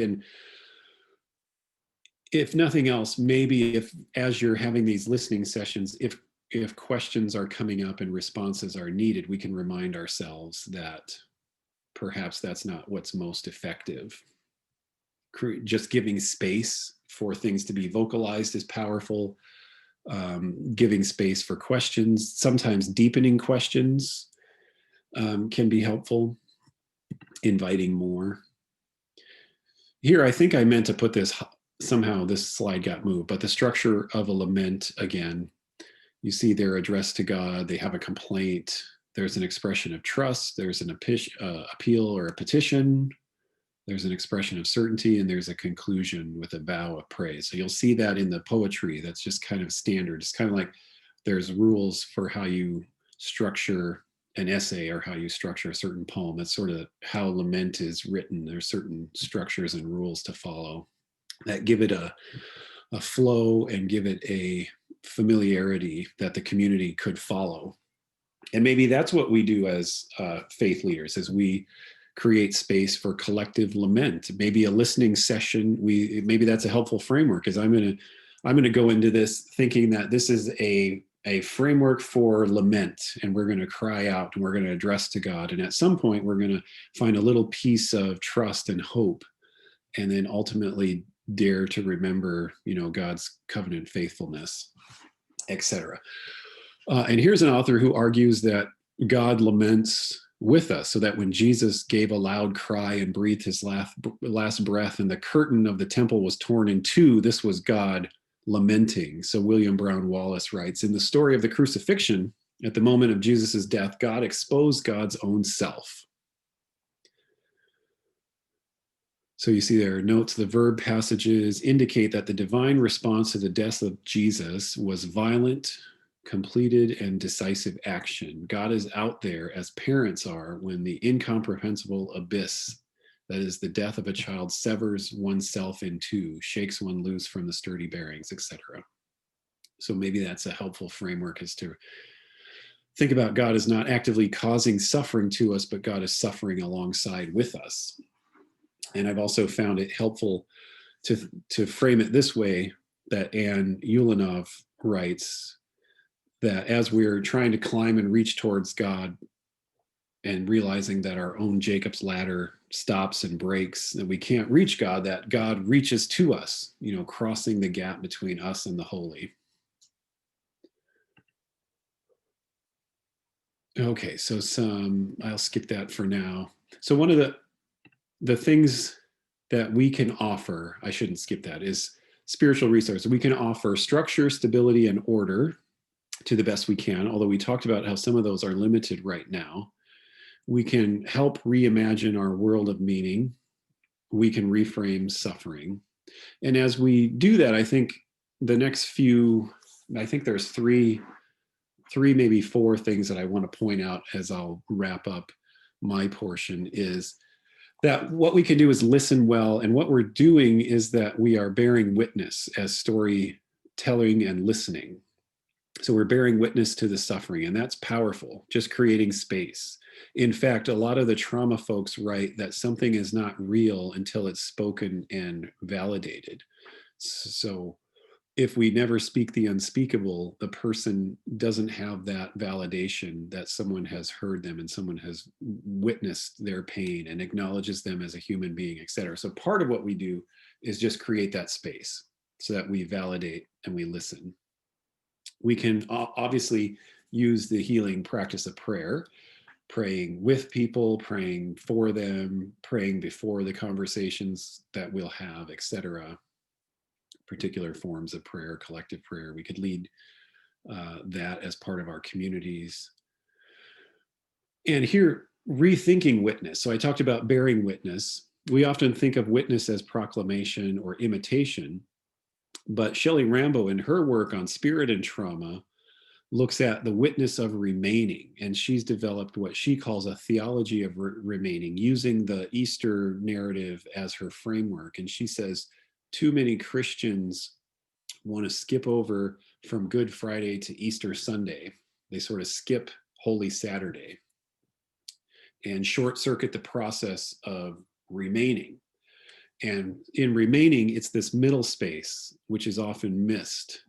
if nothing else, maybe if as you're having these listening sessions, if questions are coming up and responses are needed, we can remind ourselves that perhaps that's not what's most effective. Just giving space for things to be vocalized is powerful. Giving space for questions, sometimes deepening questions can be helpful. Inviting more. Here, I think I meant to put this, somehow this slide got moved, but the structure of a lament, again, you see they're addressed to God, they have a complaint, there's an expression of trust, there's an appeal or a petition, there's an expression of certainty, and there's a conclusion with a vow of praise. So you'll see that in the poetry, that's just kind of standard. It's kind of like there's rules for how you structure an essay or how you structure a certain poem. That's sort of how lament is written. There's certain structures and rules to follow that give it a flow and give it a familiarity that the community could follow. And maybe that's what we do as faith leaders, as we create space for collective lament. Maybe a listening session, maybe that's a helpful framework, because I'm going to go into this thinking that this is a framework for lament, and we're going to cry out and we're going to address to God. And at some point, we're going to find a little piece of trust and hope, and then ultimately dare to remember, God's covenant faithfulness, etc. And here's an author who argues that God laments with us, so that when Jesus gave a loud cry and breathed his last breath and the curtain of the temple was torn in two, this was God lamenting. So William Brown Wallace writes, in the story of the crucifixion, at the moment of Jesus's death, God exposed God's own self. So you see there are notes, the verb passages indicate that the divine response to the death of Jesus was violent, completed, and decisive action. God is out there as parents are when the incomprehensible abyss, that is the death of a child, severs oneself in two, shakes one loose from the sturdy bearings, etc. So maybe that's a helpful framework, is to think about God as not actively causing suffering to us, but God is suffering alongside with us. And I've also found it helpful to frame it this way, that Anne Ulanov writes, that as we're trying to climb and reach towards God and realizing that our own Jacob's ladder stops and breaks, that we can't reach God, that God reaches to us, crossing the gap between us and the holy. Okay, so I'll skip that for now. So one of the things that we can offer, I shouldn't skip that, is spiritual resources. We can offer structure, stability, and order to the best we can, although we talked about how some of those are limited right now. We can help reimagine our world of meaning. We can reframe suffering. And as we do that, I think the next few, I think there's three, maybe four things that I want to point out as I'll wrap up my portion, is that what we can do is listen well. And what we're doing is that we are bearing witness as storytelling and listening. So we're bearing witness to the suffering, and that's powerful, just creating space. In fact, a lot of the trauma folks write that something is not real until it's spoken and validated. So if we never speak the unspeakable, the person doesn't have that validation that someone has heard them and someone has witnessed their pain and acknowledges them as a human being, et cetera. So part of what we do is just create that space so that we validate and we listen. We can obviously use the healing practice of prayer, praying with people, praying for them, praying before the conversations that we'll have, et cetera. Particular forms of prayer, collective prayer. We could lead that as part of our communities. And here, rethinking witness. So I talked about bearing witness. We often think of witness as proclamation or imitation, but Shelley Rambo in her work on spirit and trauma looks at the witness of remaining. And she's developed what she calls a theology of remaining, using the Easter narrative as her framework. And she says, too many Christians want to skip over from Good Friday to Easter Sunday. They sort of skip Holy Saturday and short circuit the process of remaining. And in remaining, it's this middle space, which is often missed.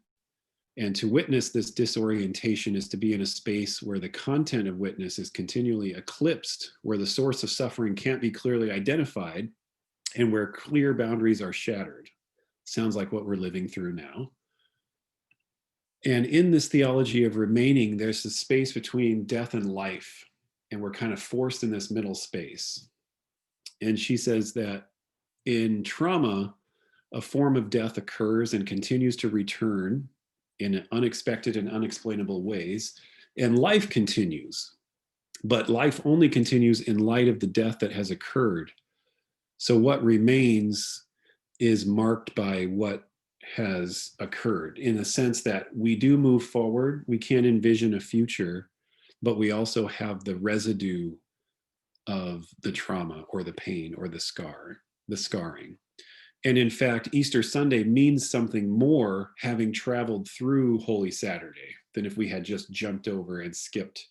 And to witness this disorientation is to be in a space where the content of witness is continually eclipsed, where the source of suffering can't be clearly identified, and where clear boundaries are shattered. Sounds like what we're living through now. And in this theology of remaining, there's a space between death and life, and we're kind of forced in this middle space. And she says that in trauma, a form of death occurs and continues to return in unexpected and unexplainable ways, and life continues. But life only continues in light of the death that has occurred. So what remains is marked by what has occurred, in the sense that we do move forward. We can't envision a future, but we also have the residue of the trauma or the pain or the scarring. And in fact, Easter Sunday means something more having traveled through Holy Saturday than if we had just jumped over and skipped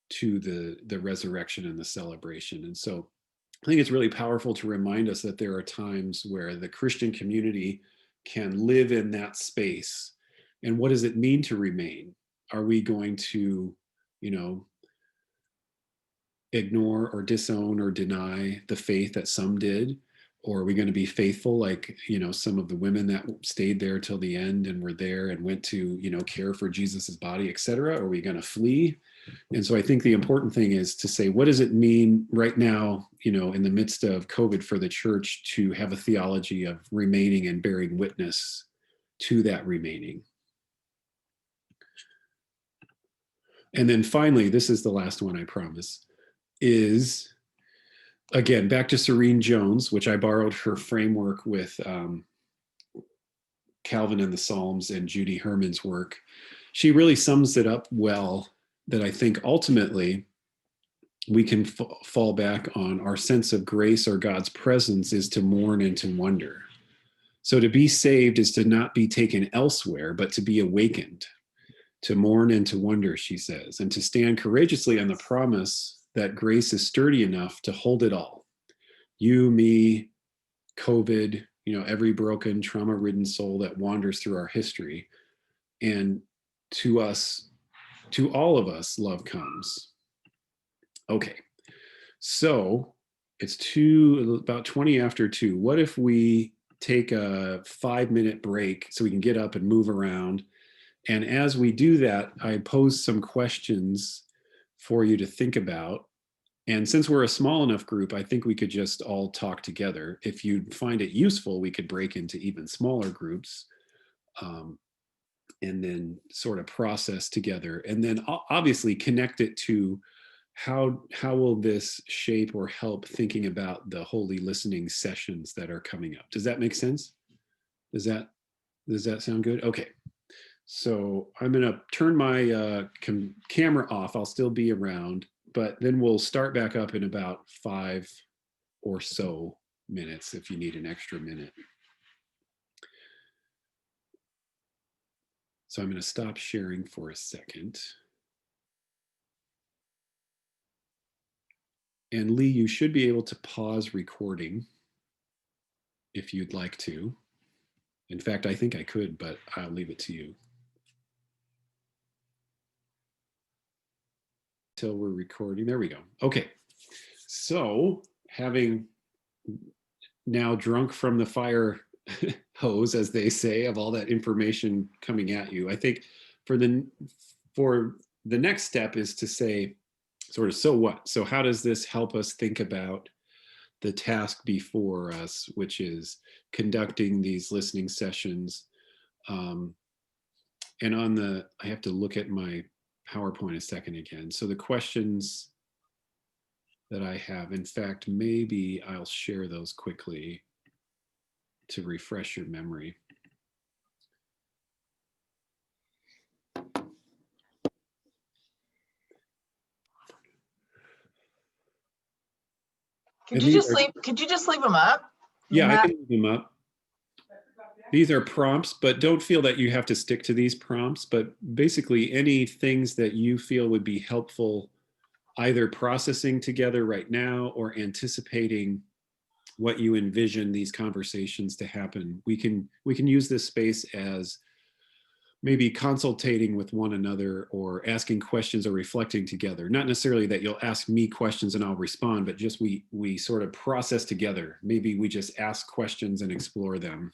to the resurrection and the celebration. And so I think it's really powerful to remind us that there are times where the Christian community can live in that space. And what does it mean to remain? Are we going to, ignore or disown or deny the faith that some did? Or are we going to be faithful, like, some of the women that stayed there till the end and were there and went to, care for Jesus's body, et cetera? Or are we going to flee? And so I think the important thing is to say, what does it mean right now, in the midst of COVID, for the church to have a theology of remaining and bearing witness to that remaining? And then finally, this is the last one, I promise, is, again, back to Serene Jones, which I borrowed her framework with Calvin and the Psalms and Judy Herman's work. She really sums it up well, that I think ultimately we can fall back on. Our sense of grace or God's presence is to mourn and to wonder. So to be saved is to not be taken elsewhere, but to be awakened, to mourn and to wonder, she says, and to stand courageously on the promise that grace is sturdy enough to hold it all. You, me, COVID, every broken, trauma-ridden soul that wanders through our history. And to all of us, love comes. Okay, so it's about 20 after 2. What if we take a 5-minute break so we can get up and move around, And as we do that, I pose some questions for you to think about. And since we're a small enough group, I think we could just all talk together. If you find it useful, we could break into even smaller groups, and then sort of process together. And then obviously connect it to how will this shape or help thinking about the holy listening sessions that are coming up. Does that make sense? Does that sound good? Okay. So I'm going to turn my camera off. I'll still be around, but then we'll start back up in about 5 or so minutes if you need an extra minute. So I'm going to stop sharing for a second. And Lee, you should be able to pause recording if you'd like to. In fact, I think I could, but I'll leave it to you. Till we're recording. There we go. Okay. So having now drunk from the fire hose, as they say, of all that information coming at you, I think for the next step is to say, sort of, so what? So how does this help us think about the task before us, which is conducting these listening sessions? And I have to look at my PowerPoint a second again. So the questions that I have, in fact, maybe I'll share those quickly to refresh your memory. Could you just leave them up? Yeah, I can leave them up. These are prompts, but don't feel that you have to stick to these prompts, but basically any things that you feel would be helpful either processing together right now or anticipating what you envision these conversations to happen. We can use this space as maybe consultating with one another or asking questions or reflecting together. Not necessarily that you'll ask me questions and I'll respond, but just we sort of process together. Maybe we just ask questions and explore them.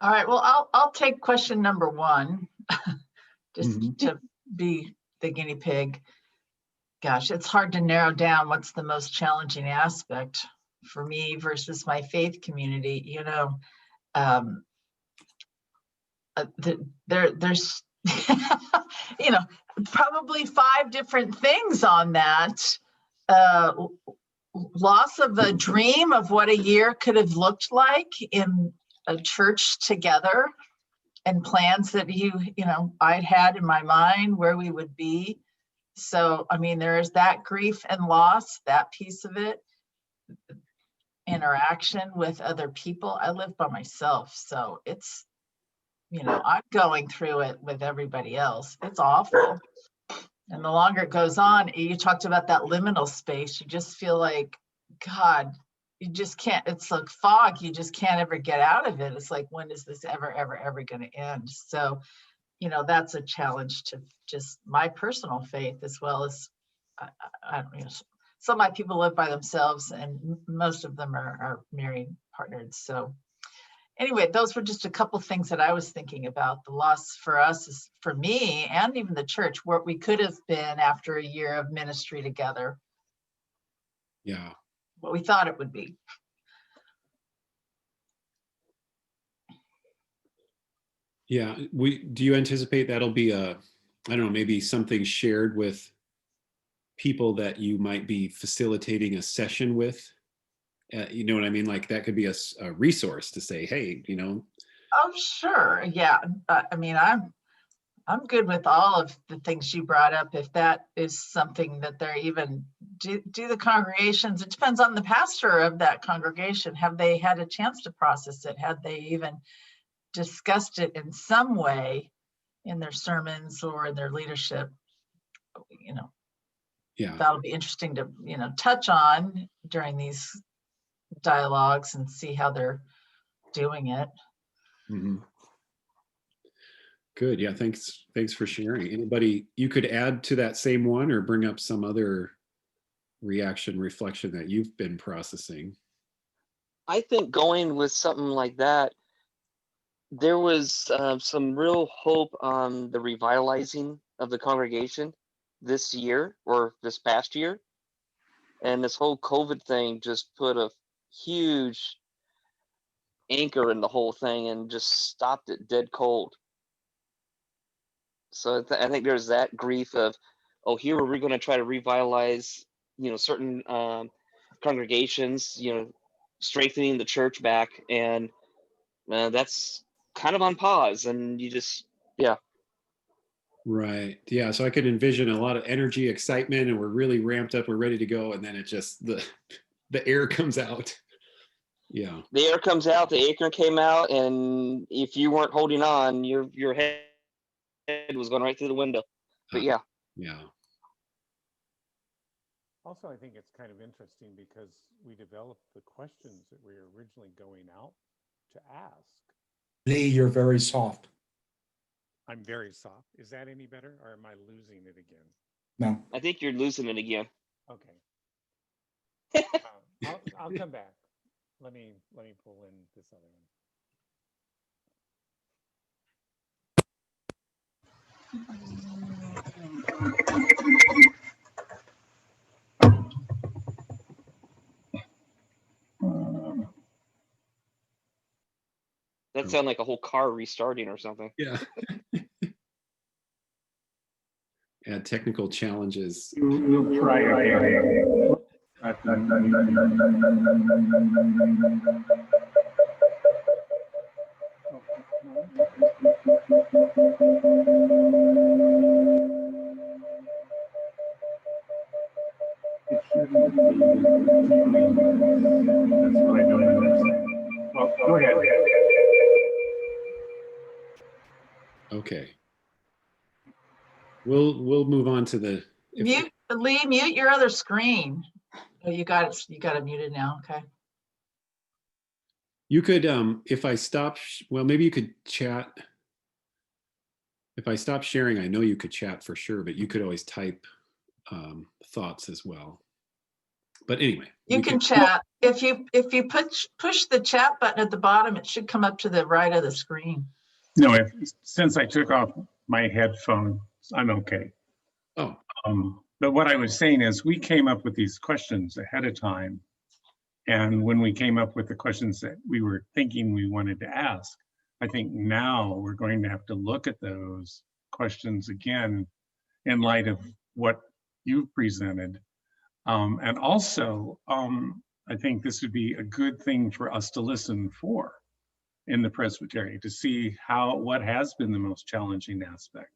All right, well, I'll take question number 1, just to be the guinea pig. Gosh, it's hard to narrow down what's the most challenging aspect for me versus my faith community. You know, there's, you know, probably 5 different things on that. Loss of a dream of what a year could have looked like in a church together, and plans that you know I'd had in my mind where we would be. So I mean, there is that grief and loss, that piece of it. Interaction with other people. I live by myself, so it's, you know, I'm going through it with everybody else. It's awful. And the longer it goes on, you talked about that liminal space, you just feel like, God, you just can't, it's like fog, you just can't ever get out of it. It's like, when is this ever going to end? So, you know, that's a challenge to just my personal faith, as well as, I don't know, some of my people live by themselves and most of them are married, partnered. So anyway, those were just a couple things that I was thinking about. The loss for us is, for me and even the church, where we could have been after a year of ministry together. Yeah. What we thought it would be. Yeah. Do you anticipate that'll be I don't know, maybe something shared with people that you might be facilitating a session with? You know what I mean? Like that could be a resource to say, hey, you know. Oh, sure. Yeah. I mean, I'm good with all of the things you brought up. If that is something that they're even do the congregations, it depends on the pastor of that congregation. Have they had a chance to process it? Had they even discussed it in some way in their sermons or in their leadership? You know, yeah, that'll be interesting to, you know, touch on during these dialogues and see how they're doing it. Mm-hmm. Good. Yeah. Thanks for sharing. Anybody you could add to that same one or bring up some other reaction, reflection that you've been processing? I think going with something like that, there was some real hope on the revitalizing of the congregation this year or this past year. And this whole COVID thing just put a huge anchor in the whole thing and just stopped it dead cold. So I think there's that grief of, oh, here we're going to try to revitalize, certain congregations, strengthening the church back, and that's kind of on pause. And you just, yeah. Right. Yeah. So I could envision a lot of energy, excitement, and we're really ramped up. We're ready to go, and then it just the air comes out. Yeah. The air comes out. The anchor came out, and if you weren't holding on, your head was going right through the window. But yeah. Yeah. Also, I think it's kind of interesting because we developed the questions that we were originally going out to ask. Lee, you're very soft. I'm very soft. Is that any better, or am I losing it again? No. I think you're losing it again. Okay. I'll come back. Let me pull in this other one. That sounded like a whole car restarting or something. Yeah. Add technical challenges. We'll try again. Well, go ahead. Okay. We'll move on to the Lee, mute your other screen. Oh, you got it muted now. Okay. You could if I stop well, maybe you could chat. If I stop sharing, I know you could chat for sure, but you could always type thoughts as well. But anyway, You can chat. If you push the chat button at the bottom, it should come up to the right of the screen. No, since I took off my headphones, I'm okay. Oh. But what I was saying is we came up with these questions ahead of time. And when we came up with the questions that we were thinking we wanted to ask, I think now we're going to have to look at those questions again in light of what you've presented. And also, I think this would be a good thing for us to listen for in the presbytery to see what has been the most challenging aspect.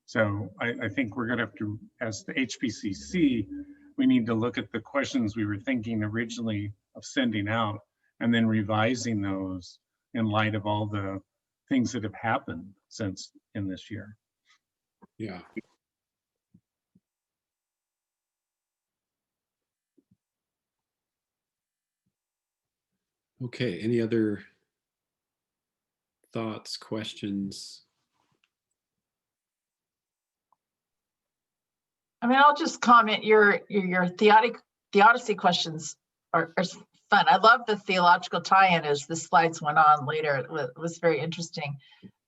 So I think we're going to have to, as the HPCC, we need to look at the questions we were thinking originally of sending out and then revising those in light of all the things that have happened since in this year. Yeah. Okay, any other thoughts, questions? I mean, I'll just comment. Your theodicy questions are fun. I love the theological tie-in as the slides went on later. It was very interesting.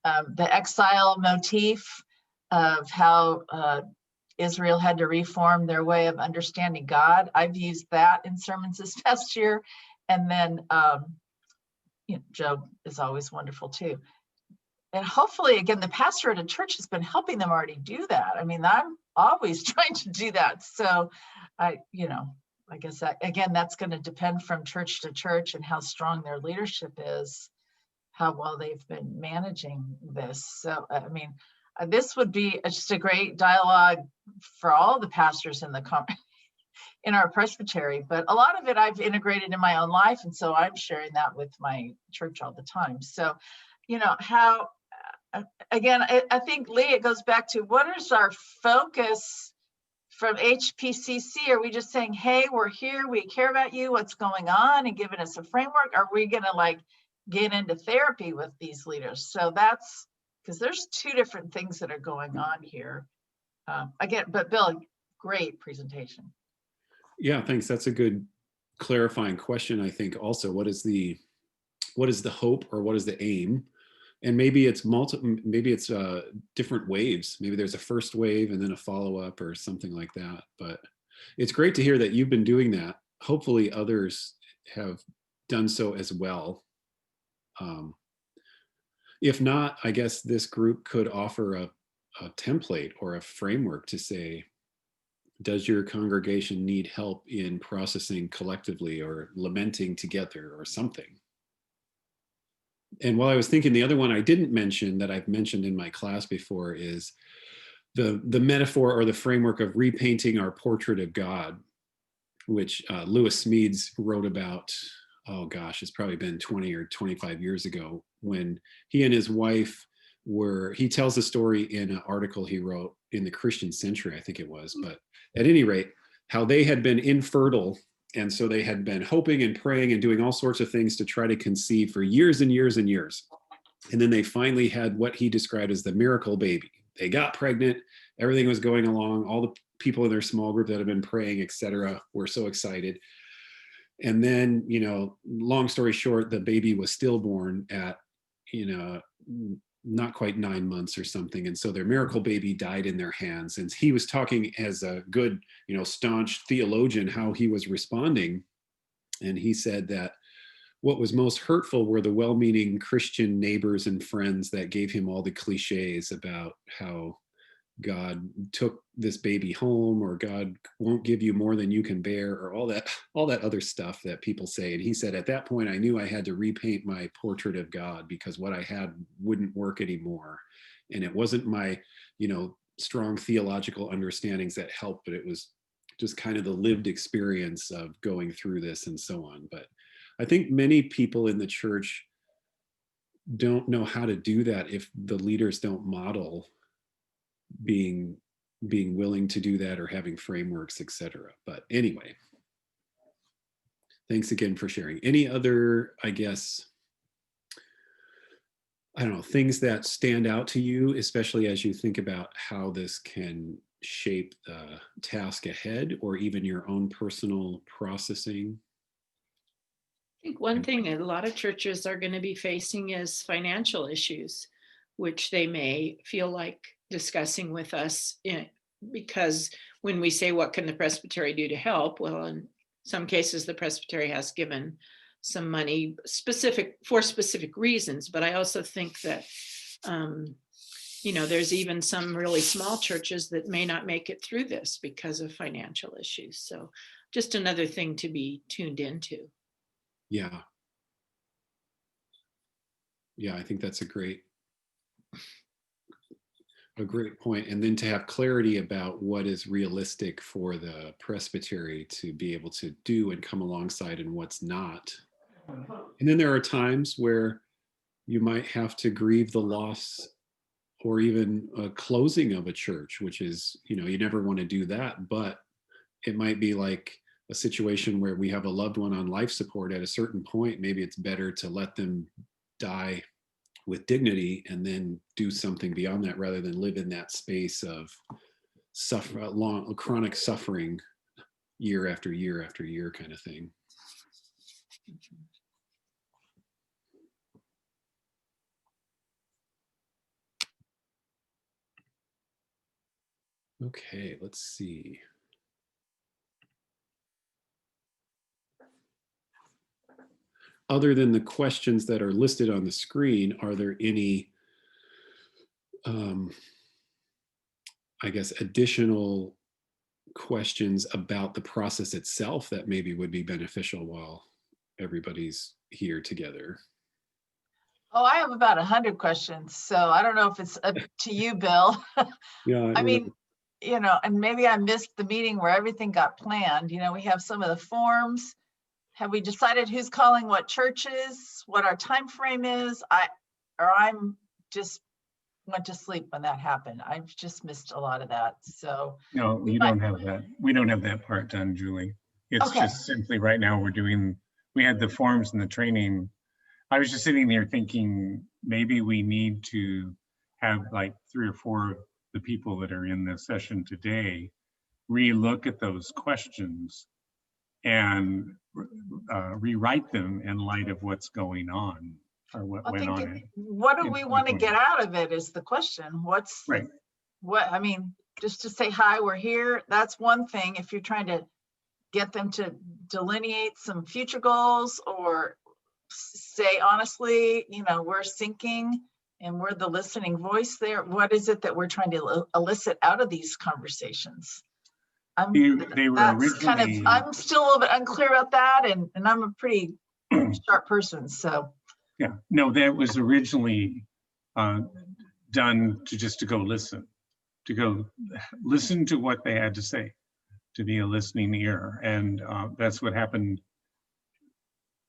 The exile motif of how Israel had to reform their way of understanding God. I've used that in sermons this past year. And then, Job is always wonderful too. And hopefully, again, the pastor at a church has been helping them already do that. I mean, I'm always trying to do that. So I guess that, again, that's going to depend from church to church and how strong their leadership is, how well they've been managing this. So, I mean, this would be just a great dialogue for all the pastors in our presbytery, but a lot of it I've integrated in my own life. And so I'm sharing that with my church all the time. So, how, again, I think, Lee, it goes back to what is our focus from HPCC? Are we just saying, hey, we're here, we care about you, what's going on, and giving us a framework? Are we going to get into therapy with these leaders? So that's Because there's two different things that are going on here. Again, but Bill, great presentation. Yeah, thanks. That's a good clarifying question. I think also, what is the hope, or what is the aim? And maybe it's different waves. Maybe there's a first wave and then a follow-up or something like that. But it's great to hear that you've been doing that. Hopefully others have done so as well. If not, I guess this group could offer a template or a framework to say, does your congregation need help in processing collectively or lamenting together or something? And while I was thinking, the other one I didn't mention that I've mentioned in my class before is the metaphor or the framework of repainting our portrait of God, which Lewis Smedes wrote about, oh gosh, it's probably been 20 or 25 years ago, when he and his wife he tells the story in an article he wrote in the Christian Century, I think it was, but at any rate, how they had been infertile. And so they had been hoping and praying and doing all sorts of things to try to conceive for years and years and years. And then they finally had what he described as the miracle baby. They got pregnant, everything was going along. All the people in their small group that had been praying, etc., were so excited. And then, long story short, the baby was stillborn at, not quite 9 months or something. And so their miracle baby died in their hands. And he was talking as a good, staunch theologian, how he was responding. And he said that what was most hurtful were the well-meaning Christian neighbors and friends that gave him all the cliches about how God took this baby home, or God won't give you more than you can bear, or all that other stuff that people say. And he said, at that point, I knew I had to repaint my portrait of God, because what I had wouldn't work anymore. And it wasn't my, strong theological understandings that helped, but it was just kind of the lived experience of going through this and so on. But I think many people in the church don't know how to do that if the leaders don't model being willing to do that, or having frameworks, etc. But anyway, thanks again for sharing. Any other, I guess, things that stand out to you, especially as you think about how this can shape the task ahead, or even your own personal processing? I think one thing that a lot of churches are going to be facing is financial issues, which they may feel like discussing with us, because when we say, what can the presbytery do to help? Well, in some cases, the presbytery has given some money for specific reasons. But I also think that, there's even some really small churches that may not make it through this because of financial issues. So just another thing to be tuned into. Yeah. Yeah, I think that's a great point. And then to have clarity about what is realistic for the presbytery to be able to do and come alongside, and what's not. And then there are times where you might have to grieve the loss, or even a closing of a church, which is, you never want to do that, but it might be like a situation where we have a loved one on life support. At a certain point, maybe it's better to let them die with dignity and then do something beyond that, rather than live in that space of chronic suffering year after year after year kind of thing. Okay, let's see. Other than the questions that are listed on the screen, are there any, I guess, additional questions about the process itself that maybe would be beneficial while everybody's here together? Oh, I have about 100 questions. So I don't know if it's up to you, Bill. Yeah, I mean, and maybe I missed the meeting where everything got planned. We have some of the forms. Have we decided who's calling what churches, what our time frame is? I'm just went to sleep when that happened. I've just missed a lot of that. So No, you don't have that. We don't have that part done, Julie. It's Okay. just simply right now we had the forms and the training. I was just sitting there thinking, maybe we need to have like 3 or 4 of the people that are in this session today relook at those questions and rewrite them in light of what's going on or what I went think, on. what do in we want to 2020. get out of it is the question. What's, Right. what, I mean, just to say, hi, we're here, that's one thing. If you're trying to get them to delineate some future goals or say, honestly, you know, we're sinking and we're the listening voice there. What is it that we're trying to elicit out of these conversations? They were That's kind of, originally, I'm still a little bit unclear about that, and I'm a pretty sharp person, so. yeah, no, that was originally done to just to go listen to what they had to say, to be a listening ear. And that's what happened.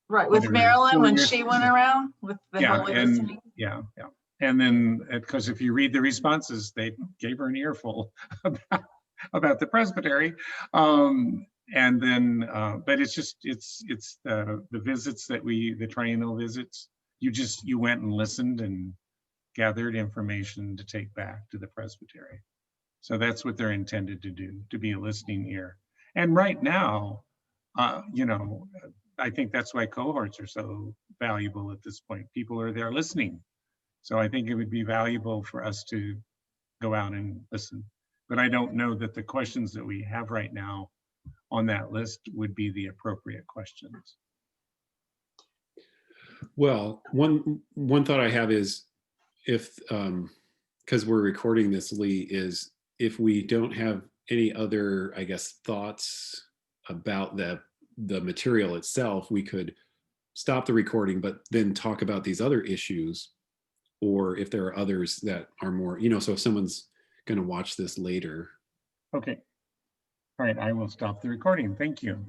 Right, with whether Marilyn, 4 when years- she went around with the Yeah, whole and listening. yeah. And then, because if you read the responses, they gave her an earful about the presbytery. And then, but it's just, it's the visits that the triennial visits, you went and listened and gathered information to take back to the presbytery. So that's what they're intended to do, to be a listening ear. And right now, you know, I think that's why cohorts are so valuable at this point. People are there listening. So I think it would be valuable for us to go out and listen. But I don't know that the questions that we have right now on that list would be the appropriate questions. Well, one thought I have is if, because we're recording this, Lee, is if we don't have any other, I guess, thoughts about the material itself, we could stop the recording, but then talk about these other issues, or if there are others that are more, you know, so if someone's going to watch this later. Okay. All right, I will stop the recording. Thank you.